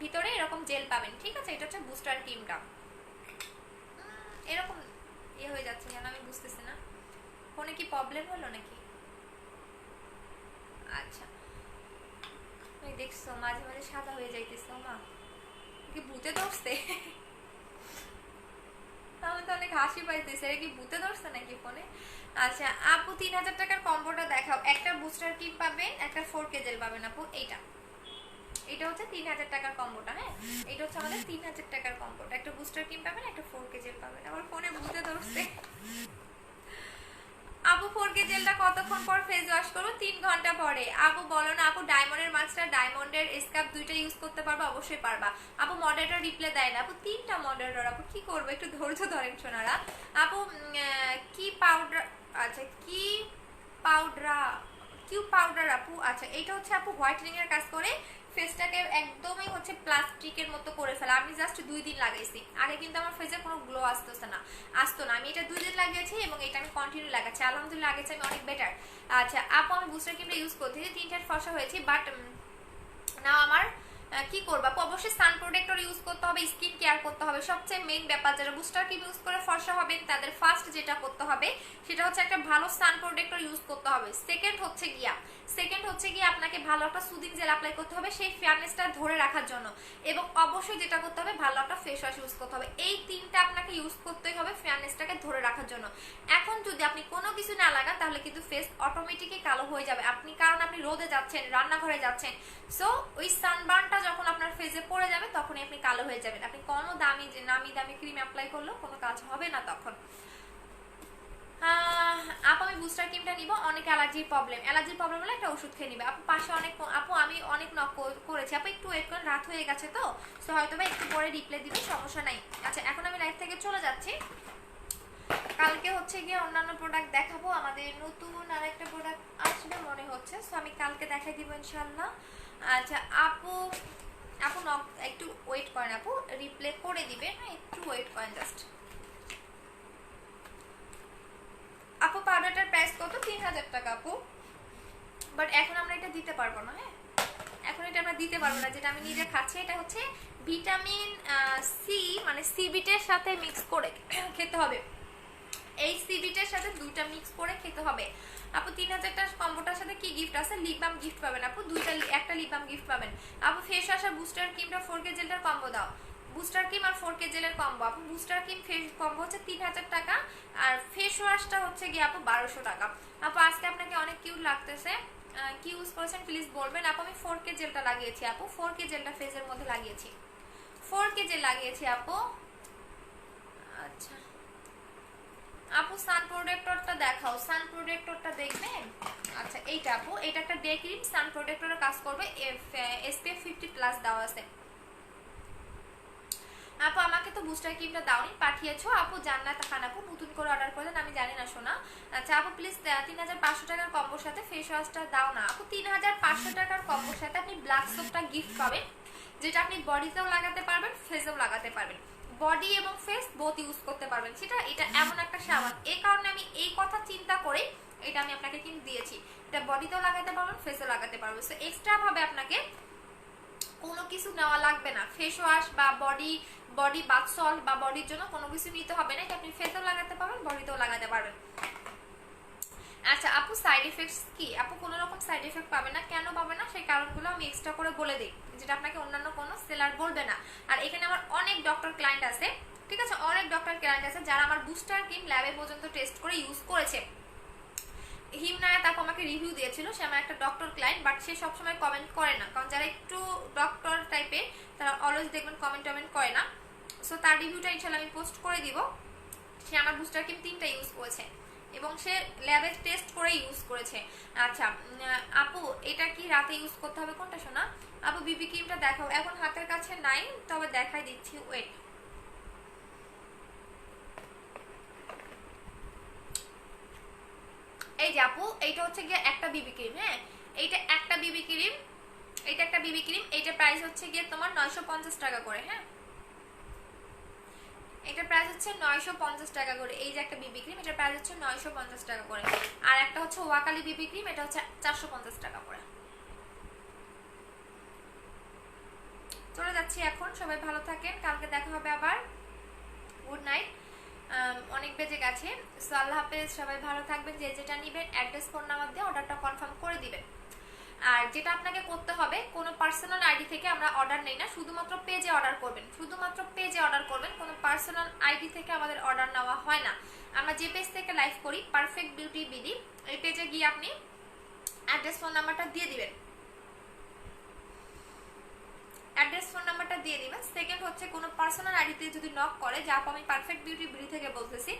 ভিতরে এরকম জেল পাবেন, ঠিক আছে। এটা হচ্ছে বুস্টার ক্রিমটা। এরকম হয়ে যাচ্ছে কেন আমি বুঝতেছি না, ফোনে কি প্রবলেম হলো নাকি? আচ্ছা দেখছো মাঝে মাঝে সাদা হয়ে যাইতেছে, মা কি ভূতে ধরছে? আমি তো অনেক হাসি পাইতেছে, এটা কি ভূতে ধরছে নাকি ফোনে? আচ্ছা আপু 3000 টাকার কম্বোটা দেখাও। একটা বুস্টার ক্রিম পাবেন, একটা 4K জেল পাবেন। আপু এটা হচ্ছে 3000 টাকার কম্বোটা, হ্যাঁ এটা হচ্ছে আমাদের 3000 টাকার কম্বোটা। একটা বুস্টার ক্রিম পাবেন, একটা 4K জেল পাবেন। আমার ফোনে ভূতে ধরছে। আপু 4K জেলটা কতক্ষণ পর ফেস ওয়াশ করব? 3 ঘন্টা পরে। আপু বলো না আপু ডায়মন্ডের মাস্কটা ডায়মন্ডের স্কার্ফ দুইটা ইউজ করতে পারবা? অবশ্যই পারবা। আপু মডারেটর রিপ্লাই দেয় না। আপু 3টা মডারেটর, আপু কি করবো, একটু ধৈর্য ধরেন সোনারা। আপু কি পাউডার, আচ্ছা কি পাউডার আপু, আচ্ছা এটা হচ্ছে আপু হোয়াইটেনিং এর কাজ করে ফেসটাকে একদমই হচ্ছে প্লাস্টিকের মতো করে ফেলা। আমি জাস্ট 2 দিন লাগাইছি, আগে কিন্তু আমার ফেসে কোনো গ্লো আসতো না। আমি এটা 2 দিন লাগিয়েছি এবং এটা আমি কন্টিনিউ লাগাচ্ছি, আলহামদুলিল্লাহ আগের চেয়ে আমি অনেক বেটার। আচ্ছা আপু আমি বুস্টার ক্রিমটা ইউজ করতেছি, 3টা ফর্সা হয়েছি, বাট নাও আমার কি করবা আপু? অবশ্যই সান প্রোটেক্টর ইউজ করতে হবে, স্কিন কেয়ার করতে হবে। সবচেয়ে মেইন ব্যাপার, যারা বুস্টার ক্রিম ইউজ করে ফর্সা হবেন তাদের ফার্স্ট যেটা করতে হবে সেটা হচ্ছে একটা ভালো সান প্রোটেক্টর ইউজ করতে হবে। সেকেন্ড হচ্ছে গিয়া আপনাকে ভালো একটা সুদিং জেল অ্যাপ্লাই করতে হবে সেই ফেয়ারনেসটা ধরে রাখার জন্য, এবং অবশ্যই যেটা করতে হবে ভালো একটা ফেস ওয়াশ ইউজ করতে হবে। এই 3টা আপনাকে ইউজ করতেই হবে ফেয়ারনেসটাকে ধরে রাখার জন্য। এখন যদি আপনি কোনো কিছু না লাগান তাহলে কিন্তু ফেস অটোমেটিকই কালো হয়ে যাবে, কারণ আপনি রোদে যাচ্ছেন, রান্নাঘরে যাচ্ছেন, সো ওই সানবার্নটা যখন আপনার ফেসে পড়ে যাবে তখনই আপনি কালো হয়ে যাবেন। আপনি কোনো নামি দামি ক্রিম অ্যাপ্লাই করলেও কোনো কাজ হবে না তখন। আপু আমি বুস্টার ক্রিমটা নিব, অনেক অ্যালার্জির প্রবলেম হলে একটা ওষুধ খেয়ে নিবে। আপু পাশে আপু আমি অনেক নক করেছি, আপু একটু ওয়েট করেন, রাত হয়ে গেছে তো, সো হয়তো বা একটু পরে রিপ্লাই দিবে, সমস্যা নাই। আচ্ছা এখন আমি লাইভ থেকে চলে যাচ্ছি, কালকে হচ্ছে গিয়ে অন্যান্য প্রোডাক্ট দেখাবো, আমাদের নতুন আরেকটা প্রোডাক্ট আসবে মনে হচ্ছে, সো আমি কালকে দেখাই দিব ইনশাআল্লাহ। আচ্ছা আপু একটু ওয়েট করেন, আপু রিপ্লে করে দিবে, হ্যাঁ একটু ওয়েট করেন জাস্ট। আপু পাউডারটার প্রাইস কত? 3000 টাকা আপু, বাট এখন আমরা এটা দিতে পারবো না, হ্যাঁ এখন এটা আমরা দিতে পারবো না, যেটা আমি নিজে খাচ্ছি। এটা হচ্ছে ভিটামিন সি, মানে সিবিটের সাথে মিক্স করে খেতে হবে, এই সিবিটের সাথে 2টা মিক্স করে খেতে হবে। আপু 3000 টাকা কম্বোটার সাথে কি গিফট আছে? লিপ বাম গিফট পাবেন আপু, একটা লিপ বাম গিফট পাবেন। আপু ফেস ওয়াশ আর বুস্টার ক্রিমটা 4K জেলটার কম্বো দাও। বুস্টার ক্রিম আর 4K জেলের কম্বো। আপু বুস্টার ক্রিম ফেস কম্বো হচ্ছে 3000 টাকা, আর ফেস ওয়াশটা হচ্ছে গিয়ে আপু 1200 টাকা। আপু আজকে আপনাকে অনেক কিউট লাগতেছে, কি ইউজ করেছেন প্লিজ বলবেন। আপু আমি 4K জেলটা লাগিয়েছি, আপু 4K জেলটা ফেসের মধ্যে লাগিয়েছি, 4K জেল লাগিয়েছি আপু। আচ্ছা আপু সান প্রোটেক্টরটা দেখাও, সান প্রোটেক্টরটা দেখবেন। আচ্ছা এইটা আপু, এটা একটা ডে ক্রিম, সান প্রোটেক্টরের কাজ করবে, SPF 50+ দেওয়া আছে। আপু আমাকে তো বুস্টার ক্রিমটা দাওনি, পাঠিয়েছো আপু জান্নাত খান আপু, নতুন করে অর্ডার করলেন আমি জানি না শোনা। আচ্ছা আপু প্লিজ 3500 টাকার কম্বোর সাথে ফেস ওয়াশটা দাও না আপু। 3500 টাকার কম্বোর সাথে আপনি ব্ল্যাক সোপটা গিফট পাবেন, যেটা আপনি বডিতেও লাগাতে পারবেন, ফেসেও লাগাতে পারবেন। বডি এবং ফেস বোথ ইউজ করতে পারবেন। সেটা এটা এমন একটা সাবান, এই কারণে আমি এই কথা চিন্তা করে এটা আমি আপনাকে কিন্তু দিয়েছি। এটা বডিতেও লাগাতে পারবেন, ফেসেও লাগাতে পারবেন। সো এক্সট্রা ভাবে আপনাকে কোনো কিছু নেওয়া লাগবে না, ফেস ওয়াশ বা বডি বাথ সল্ট বা বডির জন্য কোনো কিছু নিতে হবে না। এটা আপনি ফেসেও লাগাতে পারবেন, বডিতেও লাগাতে পারবেন। আচ্ছা আপু সাইড এফেক্টস কি? আপু কোনো রকম সাইড এফেক্ট পাবে না। কেন পাবে না সেই কারণগুলো আমি এক্সট্রা করে বলে দিই, যেটা আপনাকে অন্যান্য কোনো সেলার বলবে না। আর এখানে আমার অনেক ডক্টর ক্লায়েন্ট আছে, ঠিক আছে, অনেক ডক্টর ক্লায়েন্ট আছে যারা আমার বুস্টার ক্রিম ল্যাবে পর্যন্ত টেস্ট করে ইউজ করেছে। হিমনায়া তারপর আমাকে রিভিউ দিয়েছিল, সে আমার একটা ডক্টর ক্লায়েন্ট, বাট সে সবসময় কমেন্ট করে না, কারণ যারা একটু ডক্টর টাইপের তারা অলওয়েজ দেখবেন কমেন্ট করে না। সো তার রিভিউটা ইনশাল্লাহ আমি পোস্ট করে দিব। সে আমার বুস্টার ক্রিম 3টা ইউজ করেছে এবং সে ল্যাবে টেস্ট করে ইউজ করেছে। আচ্ছা আপু এটা কি রাতে ইউজ করতে হবে কোনটা শোনা? আপু বিবি ক্রিমটা দেখাও, এখন হাতের কাছে নাই, তবে দেখাই দিচ্ছি, ওয়েট। এই যে আপু এইটা হচ্ছে গিয়ে একটা বিবি ক্রিম, হ্যাঁ এইটা একটা বিবি ক্রিম, এইটা একটা বিবি ক্রিম, এইটা প্রাইস হচ্ছে গিয়ে তোমার 950 টাকা করে। হ্যাঁ এটা প্রাইস হচ্ছে 950 টাকা করে। এই যে একটা বিবি ক্রিম, এটা প্রাইস হচ্ছে 950 টাকা করে। আর একটা হচ্ছে ওয়াকালি বিবি ক্রিম, এটা হচ্ছে 450 টাকা করে। চলে যাচ্ছি এখন, সবাই ভালো থাকেন, কালকে দেখা হবে আবার। গুড নাইট, অনেক বেজে গেছে। সো আল্লাহ হাফেজ, সবাই ভালো থাকবেন। যে যেটা নেবেন অ্যাড্রেস ফোন নাম্বার দিয়ে অর্ডারটা কনফার্ম করে দিবেন। আর যেটা আপনাকে করতে হবে, কোনো পার্সোনাল আইডি থেকে আমরা অর্ডার নেই না, শুধুমাত্র পেজে অর্ডার করবেন, শুধুমাত্র পেজে অর্ডার করবেন, কোনো পার্সোনাল আইডি থেকে আমাদের অর্ডার নেওয়া হয় না। আমরা যে পেজ থেকে লাইভ করি পারফেক্ট বিউটি বিডি, এই পেজে গিয়ে আপনি অ্যাড্রেস ফোন নাম্বারটা দিয়ে দিবেন, অ্যাড্রেস ফোন নাম্বারটা দিয়ে দিবেন। সেকেন্ড হচ্ছে কোনো পার্সোনাল আইডিতে যদি নক করে যে আপু আমি পারফেক্ট বিউটি বিডি থেকে বলতেছি,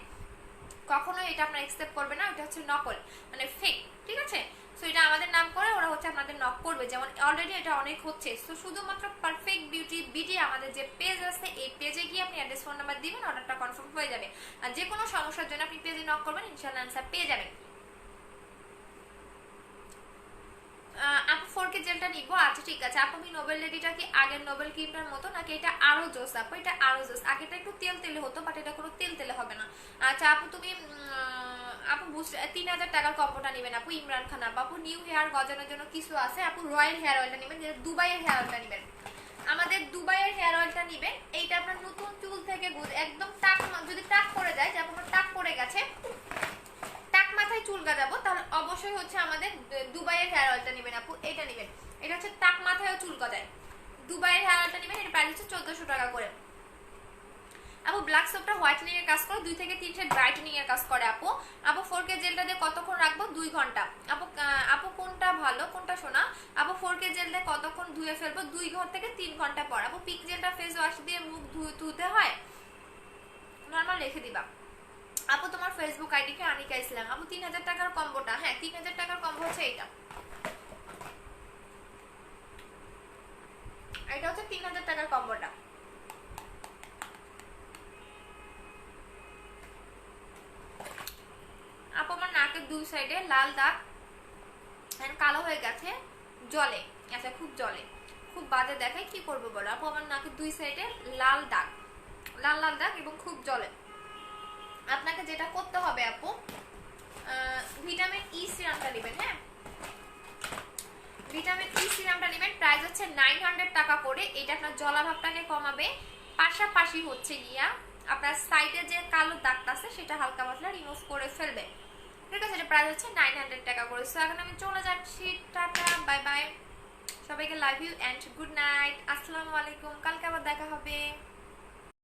কখনোই এটা আপনার অ্যাকসেপ্ট করবে না, এটা হচ্ছে নকল, মানে ফেক, ঠিক আছে। সো এটা আমাদের নাম করে ওরা হচ্ছে আপনাদের নক করবে, যেমন অলরেডি এটা অনেক হচ্ছে। সো শুধুমাত্র পারফেক্ট বিউটি বিডি আমাদের যে পেজ আছে, এই পেজে গিয়ে আপনি অ্যাড্রেস ফোন নাম্বার দিবেন, অর্ডারটা কনফার্ম হয়ে যাবে। আর যে কোনো সমস্যার জন্য আপনি পেজে নক করবেন, ইনশাআল্লাহ আনসার পেয়ে যাবেন। আপু 4K জেলটা নিব, আচ্ছা ঠিক আছে। আপু আমি নোবেল লেডিটা কি আগের নোবেল ক্রিমটার মতো নাকি এটা আরো জোস? আপু এটা আরো জোস, আগেটা একটু তেল তেলে হতো, বাট এটা কোনো তেল তেলে হবে না। আচ্ছা আপু তুমি আপু 3000 টাকার কম্বোটা নেবেন আপু, ইমরান খান আপু নিউ হেয়ার গজানোর জন্য কিছু আছে আপু, রয়্যাল হেয়ার অয়েলটা নেবেন, যেটা দুবাইয়ের হেয়ার অয়েলটা নেবেন, আমাদের দুবাইয়ের হেয়ার অয়েলটা নেবেন। এইটা আপনার নতুন চুল থেকে একদম টাক, যদি টাক পড়ে যায়, যে আপনার টাক পড়ে গেছে, টাক মাথায় চুল গাজাবো, তাহলে অবশ্যই হচ্ছে আমাদের দুবাইয়ের হেয়ার অয়েলটা নেবেন আপু, এটা নেবেন। এটা হচ্ছে টাক মাথায়ও চুল গজায়, দুবাইয়ের হেয়ার অয়েলটা নেবেন, এটা প্রাইস হচ্ছে 1400 টাকা করে। আপু ব্ল্যাক সোপটা হোয়াইটনিং এর কাজ করে, 2 থেকে 3 শেড ব্রাইটনিং এর কাজ করে আপু। আপু 4K জেলটা দিয়ে কতক্ষণ রাখবো? 2 ঘন্টা। আপু কোনটা ভালো, কোনটা শোনা? আপু 4K জেল দিয়ে কতক্ষণ ধুয়ে ফেলবো? 2 ঘন্টা থেকে 3 ঘন্টা পর। আপু পিক জেলটা ফেস ওয়াশ দিয়ে মুখ ধুতে হয়, নরমাল রেখে দিবা। আপু তোমার ফেসবুক আইডি কে আনিকা ইসলাম। আপু 3000 টাকার কম্বোটা, হ্যাঁ 3000 টাকার কম্বো হচ্ছে এইটা, এটা হচ্ছে 3000 টাকার কম্বোটা। আপু আমার নাকের 2 সাইডে লাল দাগ কালো হয়ে গেছে, জলে, আচ্ছা খুব জলে, খুব বাজে দেখায়, কি করবো বলো? আপু আমার নাকের 2 সাইডে লাল দাগ, লাল লাল দাগ এবং খুব জলে। আপনাকে যেটা করতে হবে আপু, ভিটামিন ই সিরামটা নেবেন, হ্যাঁ ভিটামিন ই সিরামটা নেবেন, প্রাইস হচ্ছে 900 টাকা করে। এটা আপনার জলাভাবটাকে কমাবে, পাশাপাশি হচ্ছে গিয়া আপনার সাইডে যে কালো দাগটা আছে সেটা হালকা পাতলা রিমুভ করে ফেলবে, ঠিক আছে। এটা প্রাইস হচ্ছে 900 টাকা করে। সো এখন আমি চলে যাচ্ছি, টাটা বাই বাই, সবাইকে love you and good night, আসসালামু আলাইকুম। কালকে আবার